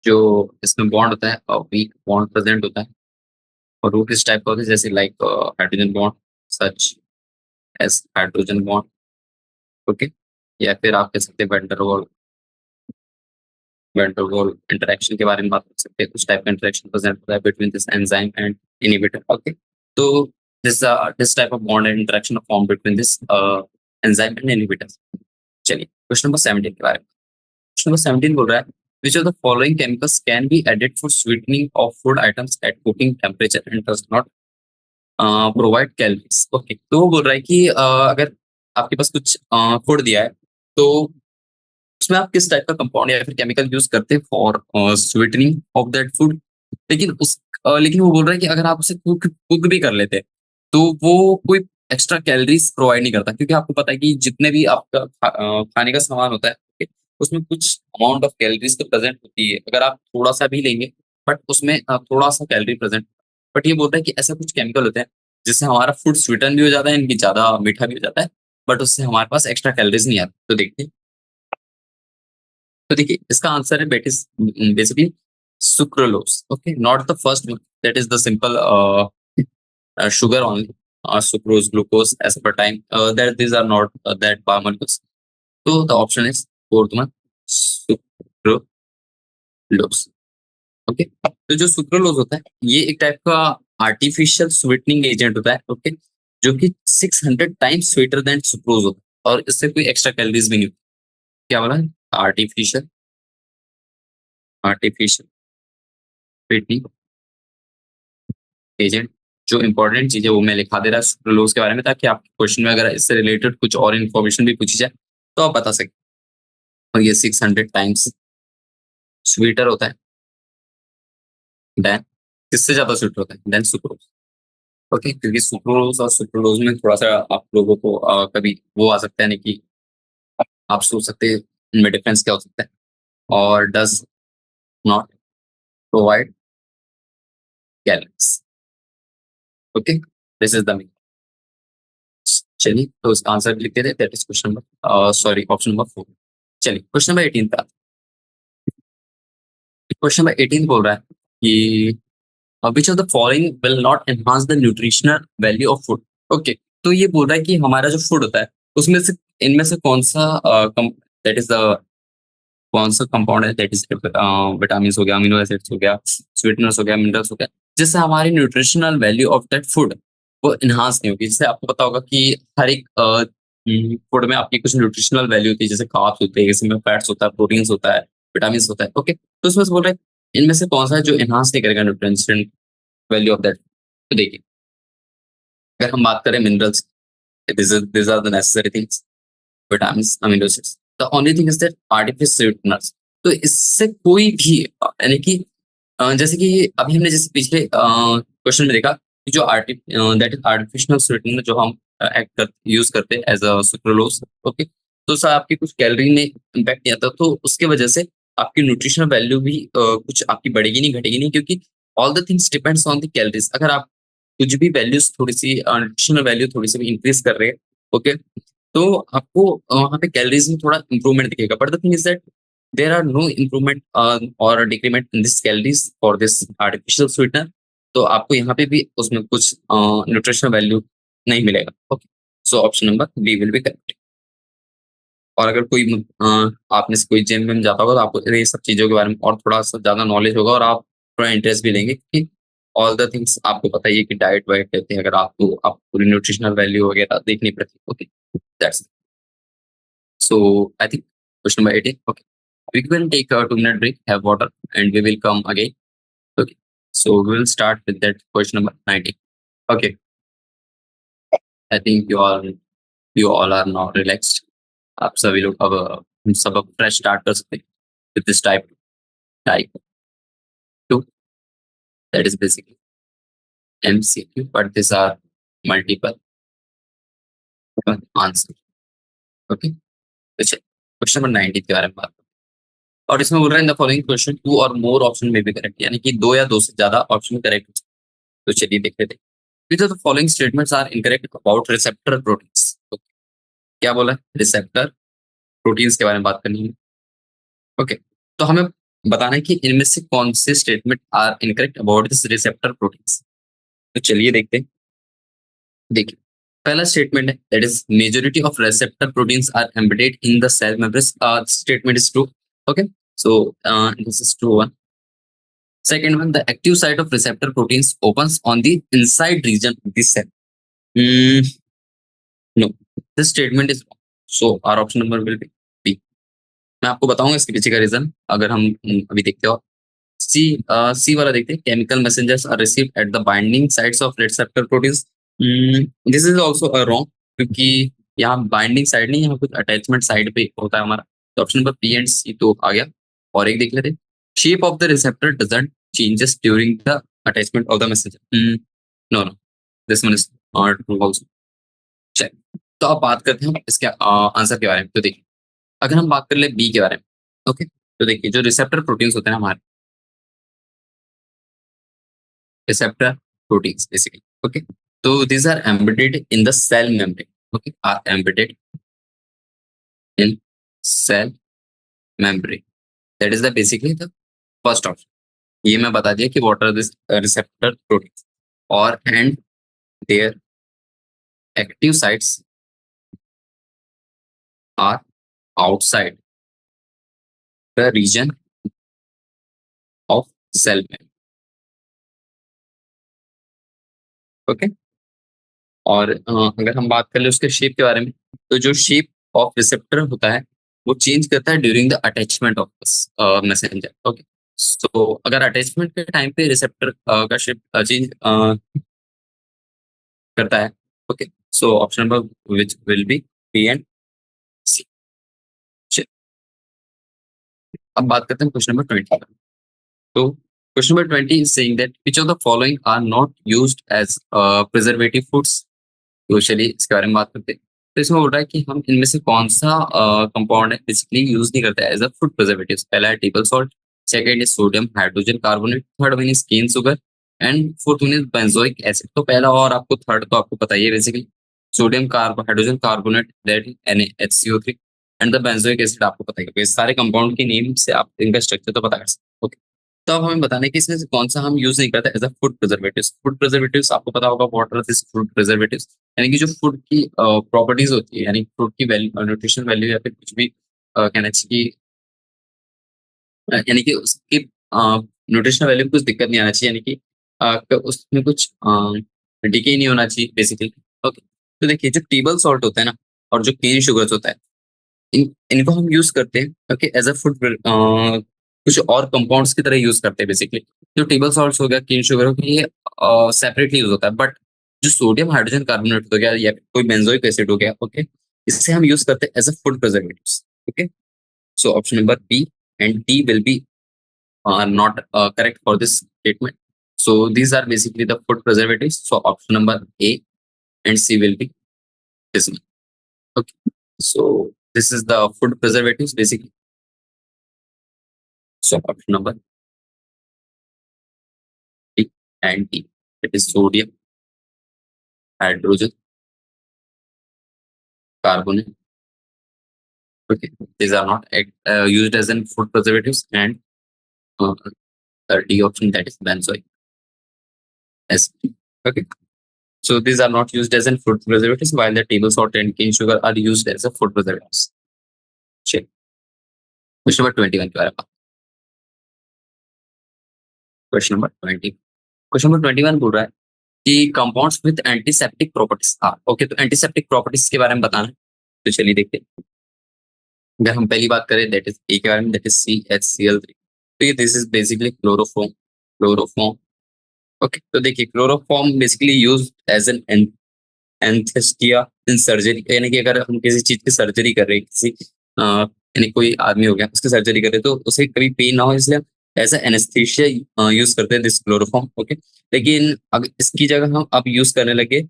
जो इसमें bond होता है वीक बॉन्ड प्रेजेंट होता है, और वो किस टाइप का होता है, जैसे like hydrogen bond, such as hydrogen bond. Okay, या फिर आप कह सकते हैं वैन डर वाल इंटरेक्शन के बारे में बात कर सकते हैं, कुछ टाइप का इंटरेक्शन प्रेजेंट होता है between this enzyme and inhibitor. Okay, तो this type of bond and interaction form between this enzyme and inhibitor. चलिए क्वेश्चन नंबर 17 के बारे में। क्वेश्चन नंबर 17 बोल रहा है, which of the following chemicals can be added for sweetening of food items at cooking temperature and does not provide calories। Okay, तो वो बोल रहा है कि अगर आपके पास कुछ फूड दिया है, तो उसमें आप किस टाइप का कंपाउंड या फिर केमिकल यूज करते हैं for sweetening of that food. लेकिन वो बोल रहा है कि अगर आप उसे कुक कुक भी कर लेते हैं तो वो कोई एक्स्ट्रा कैलोरीज प्रोवाइड नहीं करता, क्योंकि आपको पता है कि जितने भी आपका खाने का सामान होता है, okay, उसमें कुछ अमाउंट ऑफ कैलोरीज तो प्रेजेंट होती है, अगर आप थोड़ा सा भी लेंगे, बट उसमें थोड़ा सा कैलोरी प्रेजेंट। बट ये बोलता है कि ऐसा कुछ केमिकल होते हैं जिससे हमारा फूड स्वीटन भी हो जाता है, इनकी ज्यादा मीठा भी हो जाता है, बट उससे हमारे पास एक्स्ट्रा कैलोरीज नहीं आती। तो देखते हैं तो देखिए इसका आंसर है basically sucralose. Okay, not the first one, that is the simple sugar only, sucrose, glucose as per time. That these are not that biomolecules. So the option is fourth one, sucrose. Okay, तो जो sucralose होता है ये एक type का artificial sweetening agent होता है. Okay, जो कि 600 टाइम्स स्वीटर देन सुक्रोज होता है और इससे कोई एक्स्ट्रा कैलोरीज भी नहीं होती. क्या बोला है? Artificial artificial sweetening agent. जो इंपॉर्टेंट चीज है वो मैं लिखा दे रहा सुक्रोलोज के बारे में, ताकि आपके क्वेश्चन में अगर इससे रिलेटेड कुछ और इन्फॉर्मेशन भी पूछी जाए तो आप बता सकें. और ये 600 टाइम्स स्वीटर होता है देन, किससे ज्यादा स्वीटर होता है देन सुक्रोज. ओके, क्योंकि सुक्रोज और सुक्रोलोज में थोड़ा सा आप लोगों को कभी वो आ सकता है ना कि आप सोच सकते हैं इनमें डिफरेंस क्या हो सकता है. और does not provide calories. Okay, this is the mean. चलिए तो इसका आंसर लिखते थे, that is question number sorry option number 4. चलिए क्वेश्चन नंबर 18 पे. क्वेश्चन नंबर 18 बोल रहा है कि which of the following will not enhance the nutritional value of food. Okay, तो ये बोल रहा है कि हमारा जो फूड होता है उसमें से इनमें से कौन सा दैट इज द कौन सा कंपाउंड है, दैट इज विटामिन हो गया, अमीनो एसिड्स हो गया, स्वीटनर्स हो गया, मिनरल्स हो गया, जिससे हमारी nutritional value of that food वो इनहांस नहीं होगी. जैसे आपको पता होगा कि हर एक फूड में आपकी कुछ न्यूट्रिशनल वैल्यू होती है, जैसे कार्ब्स होते हैं, इसमें फैट्स होता है, प्रोटीन्स होता है, विटामिन होता है. ओके, तो उसमें से बोल रहे हैं इनमें से कौन सा है जो इनहांस नहीं करेगा न्यूट्रिशन वैल्यू ऑफ दैट. तो देखिए अगर हम बात करें minerals, these are the necessary things, vitamins, amino acids. The only thing is that artificial sweeteners. तो इससे कोई भी यानी कि जैसे कि अभी हमने जैसे पिछले क्वेश्चन में देखा कि जो दैट इज आर्टिफिशियल स्वीटनर जो हम यूज करते हैं एज अ सुक्रोलोज. ओके, तो सर आपकी कुछ कैलोरी में इम्पैक्ट नहीं आता, तो उसके वजह से आपकी न्यूट्रिशनल वैल्यू भी कुछ आपकी बढ़ेगी नहीं घटेगी नहीं, क्योंकि all the things depends on the calories. अगर आप कुछ भी वैल्यूज थोड़ी सी न्यूट्रिशनल वैल्यू थोड़ी सी भी इंक्रीज कर रहे हैं, ओके, तो आपको वहाँ पे कैलोरीज में थोड़ा इंप्रूवमेंट दिखेगा. But the thing is that there are no improvement और decrement in this calories for this artificial sweetener. तो आपको यहाँ पे भी उसमें कुछ न्यूट्रिशनल वैल्यू नहीं मिलेगा. Okay, so option number B will be correct. और अगर कोई आप में से कोई जिम में जाता होगा तो आपको ये सब चीज़ों के बारे में और थोड़ा सा ज़्यादा नॉलेज होगा और आप थोड़ा इंटरेस्ट भी लेंगे कि ऑल द थिंग्स आपको पता ही है कि डाइट वाइट कहते हैं, अगर आपको आप पूरी न्यूट्रिशनल वैल्यू वगैरह देखनी पड़ती है. Okay, that's so I think question number 18. Okay, we will take a 2-minute break, have water, and we will come again. Okay, so we will start with that question number 19. Okay, I think you all are now relaxed. आप सभी लोग अब हम सब अब fresh start कर सकते हैं with this type 2, that is basically MCQ, but these are multiple answer. Okay, तो चलिए क्वेश्चन नंबर 19 के बारे में बात करते हैं. और इसमें बोल रहा है इन द फॉलोइंग क्वेश्चन 2 और मोर ऑप्शन में भी करेक्ट, यानी कि 2 या 2 से ज्यादा ऑप्शन करेक्ट. तो चलिए देख लेते हैं. Which of the following statements are incorrect about receptor proteins? तो क्या बोला है? रिसेप्टर प्रोटीन्स के बारे में बात करनी है. ओके, तो हमें बताना है कि इनमें से कौन से statement are incorrect about this receptor proteins. तो चलिए देखते हैं. देखिए पहला स्टेटमेंट है that is majority of receptor proteins are embedded in the cell membrane. Statement is true. Okay, so this is true one. Second one, the active site of receptor proteins opens on the inside region of the cell. No, this statement is wrong. So our option number will be B. मैं आपको बताऊंगा इसके पीछे का reason. अगर हम अभी देखते हो सी सी वाला देखते हैं, chemical messengers are received at the binding sites of receptor proteins. This is also wrong, क्योंकि यहाँ बाइंडिंग साइड नहीं, यहाँ कुछ अटैचमेंट साइड पे होता है हमारा. तो ऑप्शन नंबर बी एंड सी तो आ गया. और एक देख लेते हैं, shape of the receptor doesn't changes during the attachment of the messenger. No, no, this one is not true also. चलिए, तो अब बात करते हैं इसके आंसर के बारे में. तो देखिए अगर हम बात कर ले बी के बारे में, ओके, तो देखिए जो रिसेप्टर प्रोटीन्स होते हैं हमारे रिसेप्टर प्रोटीन्स बेसिकली, ओके, तो these are embedded in the cell membrane. Okay, are embedded in cell membrane. That is the basically the first option. ये मैं बता दिया कि what are this receptor protein और and their active sites are outside the region of cell में। Okay. और अगर हम बात कर ले उसके शेप के बारे में, तो जो शेप ऑफ रिसेप्टर होता है वो चेंज करता है during the attachment of messenger. Okay. So अगर अटैचमेंट के टाइम पे रिसेप्टर का शेप चेंज करता है। Okay. So option number which will be B and C. अब बात करते हैं क्वेश्चन नंबर 20 का। तो question number 20 is saying that which of the following are not used as preservative foods. तो चलिए इसके बारे में बात करते हैं। तो इसमें बोल रहा है कि हम इनमें से कौन सा कंपाउंड है बेसिकली यूज नहीं करते एज अ फूड प्रिजर्वेटिव। पहला है table salt, second is sodium hydrogen carbonate, third one is cane sugar and fourth one is benzoic acid. तो पहला और आपको थर्ड तो आपको पता ही है basically, sodium कार्बो hydrogen carbonate that NaHCO3 and the benzoic acid आपको पता ही है। इस सारे कंपाउंड के नेम से आप इनका स्ट्रक्चर तो पता कर सकते हैं। ओके। तो अब हमें बताना है कि इसमें से कौन सा हम यूज नहीं करते as a food preservatives. Food preservatives आपको पता होगा what are this food preservatives, यानी कि जो फूड की प्रॉपर्टीज होती है, यानी फ्रूट की वैल्यू, न्यूट्रिशन वैल्यू या फिर कुछ भी कहना चाहिए कि यानी कि उसकी न्यूट्रिशनल वैल्यू में कुछ दिक्कत नहीं आना चाहिए, यानी कि उसमें कुछ डिके नहीं होना चाहिए बेसिकली। ओके। तो देखिए जो टेबल सॉल्ट होता है ना और जो केन शुगर्स होता है, इनको हम यूज करते हैं ओके एज अ फूड, कुछ और कंपाउंड्स की तरह यूज करते हैं बेसिकली। जो टेबल सॉल्ट्स हो गया, केन शुगर हो गया, ये सेपरेटली यूज होता है। बट जो सोडियम हाइड्रोजन कार्बोनेट हो गया या फिर कोई बेंजोइक एसिड हो गया, ओके, इससे हम यूज करते हैं as a food preservatives. Okay. So option number B and D will be not correct for this statement. So these are basically the food preservatives. So option number A and C will be this one. Okay. So this is the food preservatives basically. So option number B and D. It is sodium, hydrogen, carbonate. Okay. These are not used as in food preservatives, and uh, the D option, that is benzoic acid. Okay. So these are not used as in food preservatives, while the table salt and cane sugar are used as a food preservatives. Check. Question number 21 के बारे में। Question number 20। Question number 21 बोल रहा है कि compounds with antiseptic properties. हाँ okay, तो antiseptic properties के बारे में बताना है। तो चलिए देखते हैं। अगर हम पहली बात करें दैट इज ए के बारे में, दैट इज CHCl3। तो ये this is basically chloroform. Chloroform. Okay. तो देखिए chloroform basically use as an anaesthesia in surgery, यानी कि अगर हम किसी चीज की सर्जरी कर रहे हैं, किसी यानी कोई आदमी हो गया उसकी सर्जरी कर रहे हैं, तो उसे कभी पेन ना हो इसलिए एज एनेस्थीसिया यूज करते हैं दिस क्लोरोफॉर्म। ओके। लेकिन अगर इसकी जगह हम अब यूज करने लगे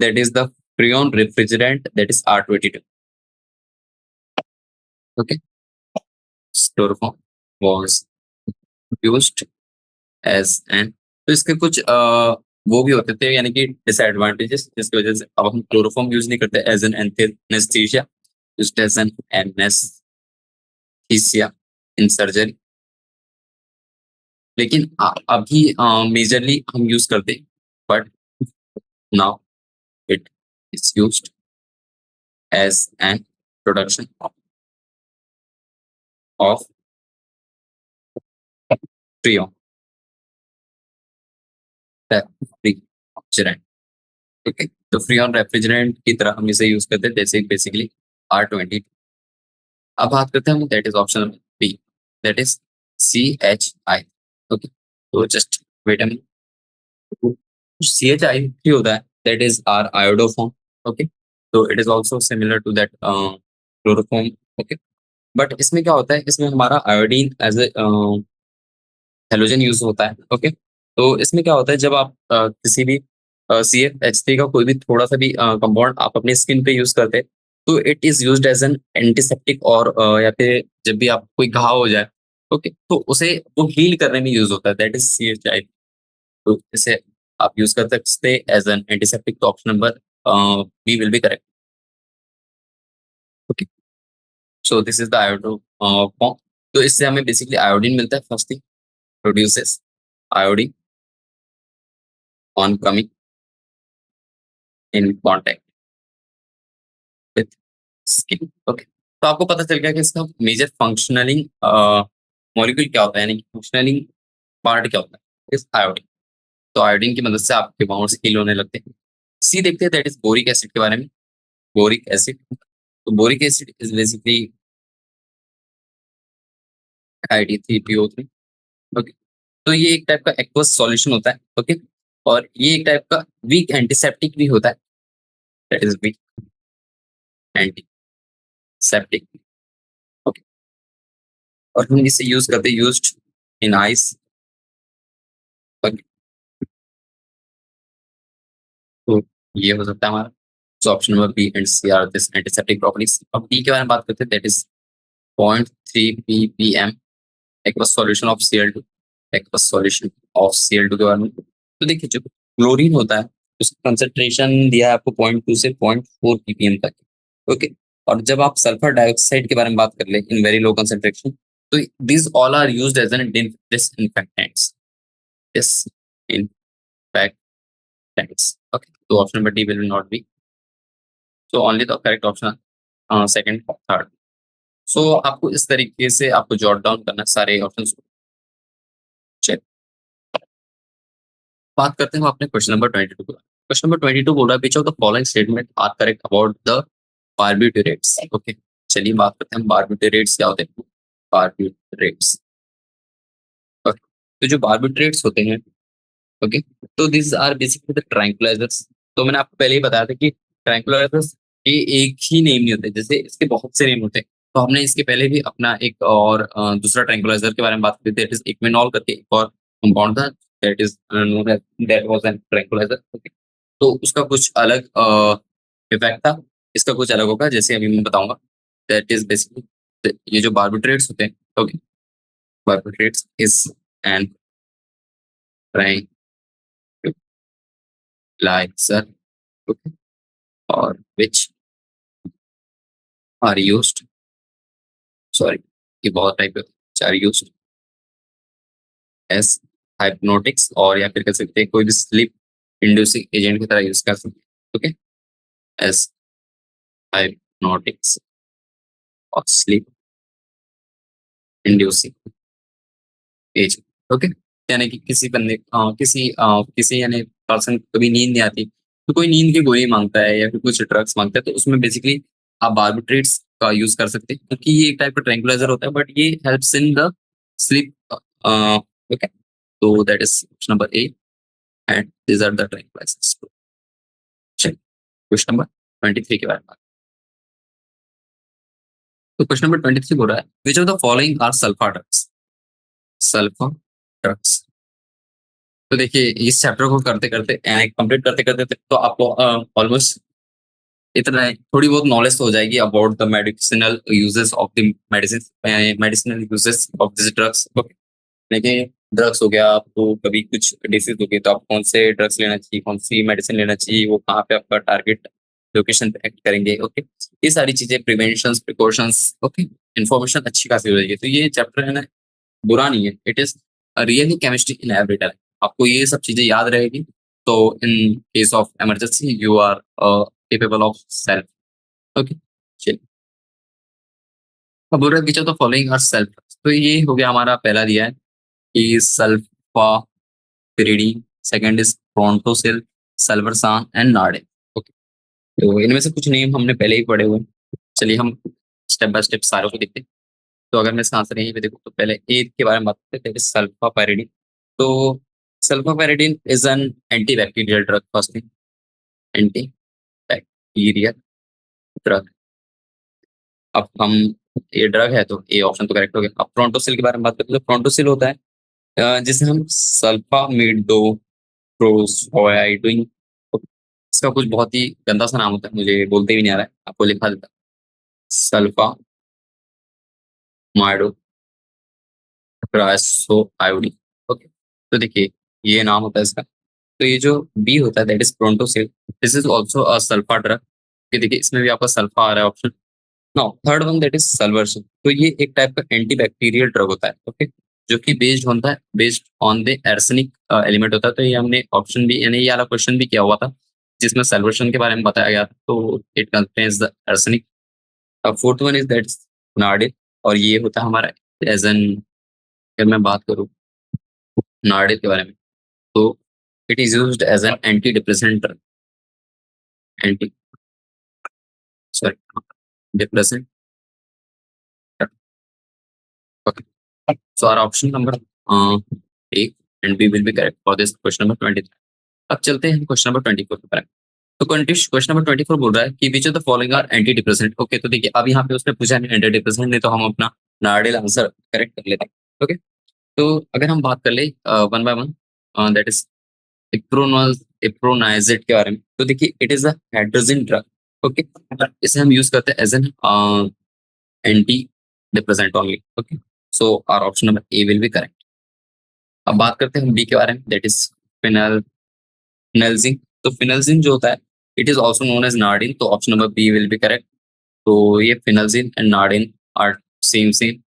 that is the freon refrigerant, that is R22। Okay. Chloroform was used as an, तो इसके कुछ वो भी होते थे, यानी कि डिसएडवांटेजेस, जिसकी वजह से अब हम क्लोरोफॉर्म यूज नहीं करते as an anaesthesia, used as an anaesthesia in surgery. लेकिन अभी मेजरली हम यूज करते हैं, but now it is used as an production of freon refrigerant. Okay. तो फ्रियोन रेफ्रिजरेंट की तरह हम इसे यूज करते हैं, जैसे बेसिकली R20। अब बात करते हैं हम, that is option B, that is CHI। Okay. तो just wait a minute. CHI होता है that is our iodoform. Okay. तो it is also similar to that chloroform. Okay. But इसमें क्या होता है, इसमें हमारा iodine as a halogen use होता है। ओके। तो इसमें क्या होता है, जब आप किसी भी CFH3 का कोई भी थोड़ा सा भी कंपाउंड आप अपनी स्किन पे यूज करते हैं, तो it is used as an antiseptic, और या फिर जब भी आप कोई घाव हो जाए, ओके, तो उसे वो हील करने में यूज होता है, दैट इज CHI। तो इसे आप यूज कर सकते एज एन एंटीसेप्टिक। तो option number B will be correct. Okay. So this is the iodoform. तो इससे हमें बेसिकली आयोडीन मिलता है। First thing, produces iodine on coming in contact with skin. Okay, तो आपको पता चल गया कि इसका मेजर फंक्शनलिंग मॉलिक्यूल क्या होता है, यानी कि फंक्शनलिंग पार्ट क्या होता है इस आयोडीन। तो आयोडीन की मदद से आपके बाउंड्स हील होने लगते हैं। सी देखते हैं, दैट इज बोरिक एसिड के बारे में। बोरिक एसिड, तो boric acid is basically Id3PO3। Okay, तो ये एक टाइप का एक्वस सॉल्यूशन होता है। ओके, और ये एक टाइप का वीक एंटीसेप्टिक भी होता है, that is weak antiseptic. Okay, और हम इसे यूज करते हैं, यूज्ड इन आइस। ओके, तो ये हो सकता है हमारा। So option number B and C are this antiseptic properties. अब डी के बारे में बात करते हैं, that is 0.3 ppm aqueous solution of Cl2। Aqueous solution of Cl2 के बारे में, तो देखिए जो क्लोरीन होता है उसका कंसंट्रेशन दिया है आपको 0.2 से 0.4 ppm तक। ओके, और जब आप सल्फर डाइऑक्साइड के बारे में बात कर ले इन वेरी लो कंसंट्रेशन, तो this all are used as an disinfectants. Disinfectants. Okay, तो option number D will not be, so only the correct option second और थर्ड। सो आपको इस तरीके से आपको जॉट डाउन करना है सारे ऑप्शंस को। चलिए बात करते हैं हम अपने क्वेश्चन नंबर 22 को। क्वेश्चन नंबर 22 बोल रहा है which of the following statement are correct about the barbiturates. Okay, चलिए बात करते हैं बार्बिट्यूरेट्स क्या होते हैं। बार्बिट्यूरेट्स, ओके, तो जो बार्बिट्यूरेट्स होते हैं, ओके, तो this are basically the tranquillisers. तो मैंने आपको पहले ही बताया था कि ट्रैंक्विलाइजर्स के एक ही नेम नहीं होते, जैसे इसके बहुत से नेम होते हैं। तो हमने इसके पहले भी अपना एक और दूसरा ट्रैंक्विलाइजर के बारे में बात की थी, दैट इज इक्विनॉल करके एक और कंपाउंड था, that is known as, that was an tranquilliser. Okay, तो उसका कुछ अलग इफेक्ट था, इसका कुछ अलग होगा, जैसे अभी मैं बताऊंगा। दैट इज बेसिकली ये जो बार्बिट्रेट्स होते हैं, okay, barbiturates is an tranquilliser, okay, or which are used, sorry, ये बहुत टाइप है, are used as hypnotics, और या फिर कह सकते हैं कोई भी स्लीप इंड्यूसिंग एजेंट की तरह यूज कर सकते हैं। ओके, as hypnotics और स्लीप इंड्यूसिंग एजेंट। ओके, यानी कि किसी बंदे किसी यानी पर्सन को कभी नींद नहीं आती, तो कोई नींद की गोली मांगता है या फिर कुछ ड्रग्स मांगता है, तो उसमें बेसिकली आप बार्बिट्रेट्स का यूज कर सकते हैं, क्योंकि ये एक टाइप का ट्रैंक्विलाइजर होता है, बट ये helps in the sleep. Okay, तो that is option number A and these are the tranquilizers. चलिए क्वेश्चन नंबर 23 के बारे में। तो क्वेश्चन नंबर 23 बोल रहा है which of the following are sulpha drugs. Sulpha drugs, तो देखिए इस चैप्टर को करते करते कंप्लीट करते करते तो आपको ऑलमोस्ट इतना है, थोड़ी बहुत नॉलेज तो हो जाएगी about the medicinal uses of the medicinal uses of this drugs. देखिए ड्रग्स हो गया, आपको कभी कुछ डिसीज हो गई तो आप कौन से ड्रग्स लेना चाहिए, कौन सी मेडिसिन लेना चाहिए, वो कहाँ पे आपका टारगेट लोकेशन पे एक्ट करेंगे। ओके, ये सारी चीजें प्रिवेंशन प्रिकॉशंस, ओके, इन्फॉर्मेशन अच्छी खासी हो जाएगी। तो ये चैप्टर है ना, बुरा नहीं है, it is really chemistry in every time. आपको ये सब चीजें याद रहेगी, तो in case of emergency you are capable of self. Okay, चलिए अब बोल रहे हैं which of the following are self. तो ये हो गया हमारा पहला दिया है कि sulfa pyridine, second is prontosil, salvarsan and Nardil. Okay, तो इनमें से कुछ नेम हमने पहले ही पढ़े हुए हैं, चलिए हम स्टेप बाय स्टेप सारों को देखते हैं। तो अगर मैं इसका आंसर यहीं पे देखूँ तो पहले ए के बारे में बात करते हैं, सल्फापेरिडीन। तो sulfapyridine is an anti bacterial drug, first thing, anti bacterial drug. अब हम ये ड्रग है तो ए ऑप्शन तो करेक्ट हो गया। अब प्रोंटोसिल के बारे में बात करते हैं, तो प्रोंटोसिल होता है जिसे हम सल्फामिडोप्रोसोआइडिन, इसका कुछ बहुत ही गंदा सा नाम होता है, मुझे बोलते भी नहीं आ रहा है, आपको लिखा देता सल्फा माइडोप्रोसोआइडिन। ओके, तो देखिए ये नाम होता है इसका। तो ये जो बी होता है that is prontosil, this is also a sulfa drug. ये देखिए इसमें भी आपका सल्फा आ रहा है option, now third one that is salvarsan. तो ये एक टाइप का एंटी बैक्टीरियल ड्रग होता है, ओके, जो कि बेस्ड ऑन द एर्सेनिक एलिमेंट होता है। तो ये हमने ऑप्शन भी यानी ये वाला क्वेश्चन भी किया हुआ था जिसमें सल्वर्सन के बारे में बताया गया था। तो it contains the arsenic. Fourth one is that Nardil, और ये होता है हमारा एज एन, अगर मैं बात करूँ नार्डिल के बारे में, तो it is used as an anti depressant drug, anti sorry depressant. Okay. So our option number A and B will be correct for this question number 23. अब चलते हैं क्वेश्चन नंबर 24 के बारे में। तो क्वेश्चन नंबर 24 बोल रहा है कि which of the following are anti depressant. Okay, तो देखिए अब यहाँ पे उसने पूछा नहीं एंटी डिप्रेसेंट, नहीं तो हम अपना नार्डिल आंसर करेक्ट कर लेते हैं। ओके, तो अगर हम बात कर ले one by one, that is iproniazid के बारे में, तो देखिए it is a hydrogen drug. Okay, इसे हम यूज करते हैं as an anti depressant only. Okay, so our option number A will be correct. अब बात करते हैं हम बी के बारे में, दैट इज फिनल फिनल्जिन। तो फिनल्जिन जो होता है it is also known as Nardil, तो option number B will be correct. तो ये phenelzine and Nardil are same same.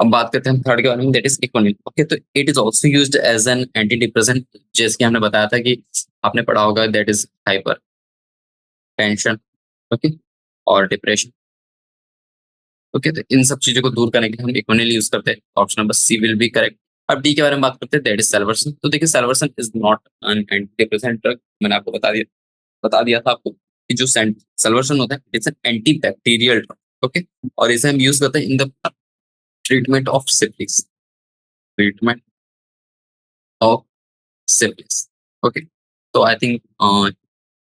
अब बात करते हैं हम थर्ड के बारे में, दैट इज इक्विनिल। ओके, तो it is also used as an anti depressant, जैसे कि हमने बताया था कि आपने पढ़ा होगा that is hyper tension, okay, और डिप्रेशन। ओके, तो इन सब चीजों को दूर करने के लिए हम इक्विनिल यूज करते हैं। Option number C will be correct. अब डी के बारे में बात करते हैं, दैट इज सेल्वर्सन। तो देखिए salvarsan is not an anti depressant drug. मैंने आपको बता दिया था आपको कि जो सेल्वर्सन होता है it's an anti bacterial drug. Okay, और इसे हम यूज करते हैं in the treatment of syphilis, treatment of syphilis. Okay, तो I think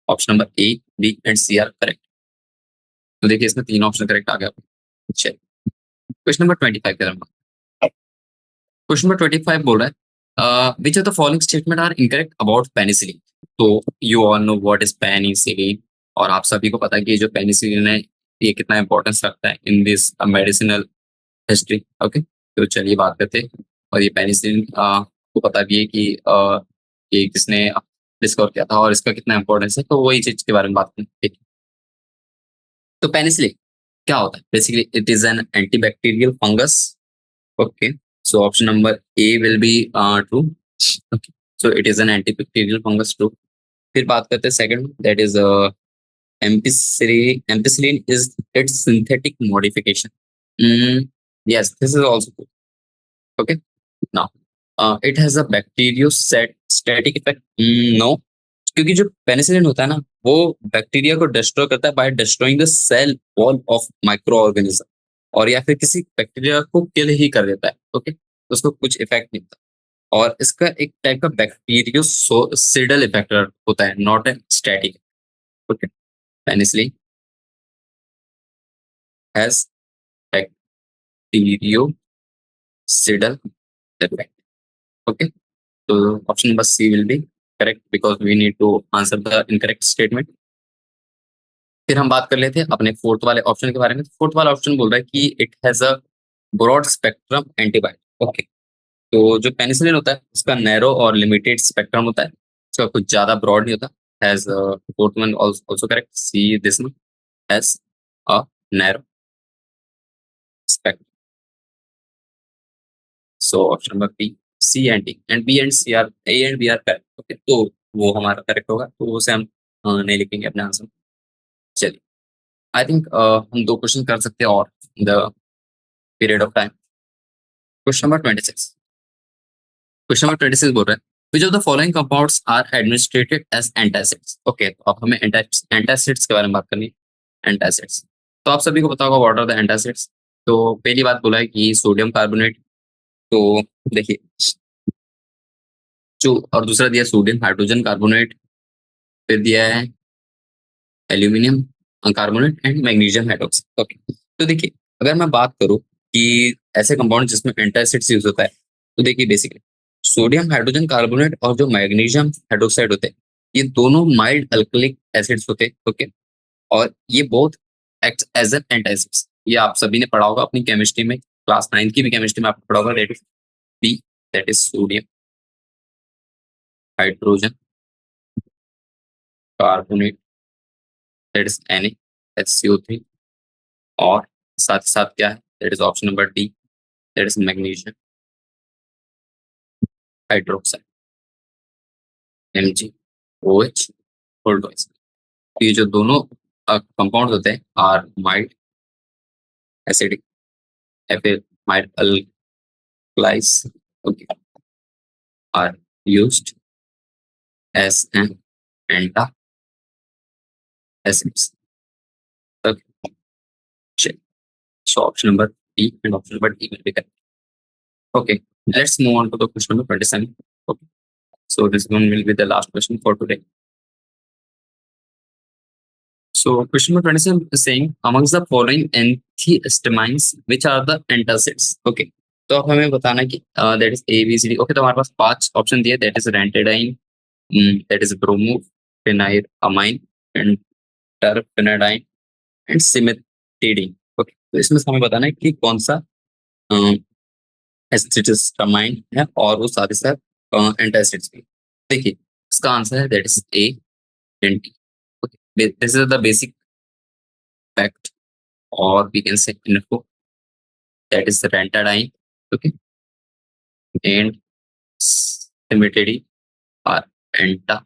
option number A, B and C are correct. तो देखिए इसमें तीन ऑप्शन करेक्ट आ गया। चलिए क्वेश्चन नंबर 25 के बारे। क्वेश्चन नंबर 25 बोल रहा है which of the following statement are incorrect about penicillin. तो you all know what is penicillin, और आप सभी को पता है कि ये जो पेनिसिलिन है ये कितना इंपॉर्टेंस रखता है in this medicinal history. Okay, तो चलिए बात करते हैं। और ये पेनिसिलिन को पता भी है कि ये किसने डिस्कवर किया था और इसका कितना इंपॉर्टेंस है, तो वही चीज के बारे में बात करते हैं। तो पेनिसिलिन क्या होता है? Basically it is an antibacterial fungus. Okay, so option number A will be true. Okay, so it is an antibacterial fungus too. फिर बात करते हैं second, that is ampicillin. Ampicillin is its synthetic modification. Mm, yes, this is also true. Okay, now it has a bacteriostatic effect. No, क्योंकि जो penicillin होता है ना वो बैक्टीरिया को डिस्ट्रॉय करता है by destroying the cell wall of microorganism, और या फिर किसी बैक्टीरिया को किल ही कर देता है। ओके, तो उसको कुछ इफेक्ट नहीं होता, और इसका एक टाइप का बैक्टीरियोसिडल इफेक्ट होता है, not a static. Okay, penicillin has bactericidal effect. Okay, तो option number C will be correct because we need to answer the incorrect statement. फिर हम बात कर लेते हैं अपने फोर्थ वाले ऑप्शन के बारे में। फोर्थ वाला ऑप्शन बोल रहा है कि it has a broad spectrum antibiotic. Okay, तो जो पेनिसिलिन होता है उसका नैरो और लिमिटेड स्पेक्ट्रम होता है, उसका कुछ ज्यादा ब्रॉड नहीं होता। Has fourth one also correct, C this one has a narrow spectrum. So option number B, C and D and B and C are, A and B are correct. Okay, तो वो हमारा correct होगा, तो उसे हम नहीं लिखेंगे अपने आंसर। चलिए आई थिंक हम दो क्वेश्चन कर सकते हैं और the period of time. Question number 26। Question number 26 बोल रहा है which of the following compounds are administered as antacids. Okay, तो अब हमें एंटासिड्स के बारे में बात करनी है। एंटासिड्स, तो आप सभी को पता होगा व्हाट आर द एंटासिड्स। तो पहली बात बोला है कि सोडियम कार्बोनेट। तो देखिए जो, और दूसरा दिया सोडियम हाइड्रोजन कार्बोनेट, फिर दिया है aluminium carbonate and magnesium hydroxide. Okay, तो देखिए अगर मैं बात करूं कि ऐसे कंपाउंड जिसमें एंटासिड्स यूज होता है, तो देखिए बेसिकली सोडियम हाइड्रोजन कार्बोनेट और जो मैग्नीशियम हाइड्रोक्साइड होते हैं ये दोनों माइल्ड अल्कलिक एसिड्स होते हैं। ओके, और ये both act as an antacids. ये आप सभी ने पढ़ा होगा अपनी केमिस्ट्री में, क्लास 9 की भी केमिस्ट्री में आपने पढ़ा होगा। That is B, that is sodium hydrogen carbonate, that is Na HCO3, और साथ ही साथ क्या है, that is option number D, that is magnesium hydroxide, MgOH और टॉक्स। ये जो दोनों कंपाउंड होते हैं आर माइल्ड एसिडिक या फिर mild alkalies, okay, are used as an antacids. So option number B and option number D will be correct. Okay, let's move on to the question number 27. Okay, so this one will be the last question for today. So question number 27 is saying amongst the following antihistamines which are the antacids. Okay, तो अब हमें बताना है कि that is A B C D. Okay, तो हमारे पास 5 option दिए, that is ranitidine, that is bromophenylamine and terfenadine and cimetidine. Okay, तो इसमें से हमें बताना है कि कौन सा एसिटिस्टामाइन है और वो साथ ही साथ एंटासिड्स भी। देखिए इसका आंसर है that is A and D. Okay, this is the basic fact और we can say info, that is ranitidine, okay, and cimetidine are एंटा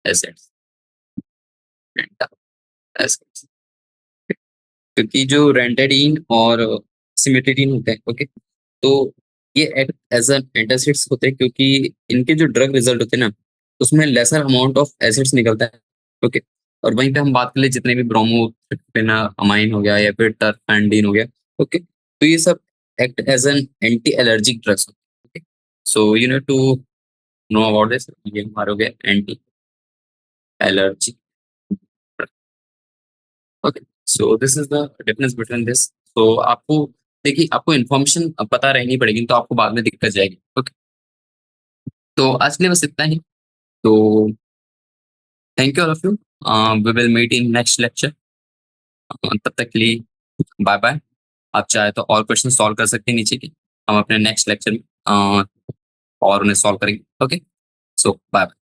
acids, antacids. क्योंकि जो ranitidine और cimetidine होते हैं, ओके, तो ये एक्ट एज एन एंटासिड्स होते हैं क्योंकि इनके जो ड्रग रिजल्ट होते हैं ना, उसमें लेसर अमाउंट ऑफ एसिड्स निकलता है। ओके, और वहीं पे हम बात कर ले जितने भी ब्रोमोफेनामाइन हो गया या फिर टरफेंडिन हो गया, ओके, तो ये सब act as an anti allergic drugs होते हैं। So you need to know about this, ये हमारे हो गया anti allergy. Okay, so this is the difference between this. तो आपको देखिए आपको इन्फॉर्मेशन पता रहनी पड़ेगी, तो आपको बाद में दिक्कत जाएगी। ओके, तो आज के लिए बस इतना ही। तो thank you all of you, we will meet in next lecture. तब तक के लिए बाय बाय। आप चाहे तो और क्वेश्चन सॉल्व कर सकते हैं नीचे के, हम अपने नेक्स्ट लेक्चर में और उन्हें सॉल्व करेंगे। ओके, सो बाय बाय।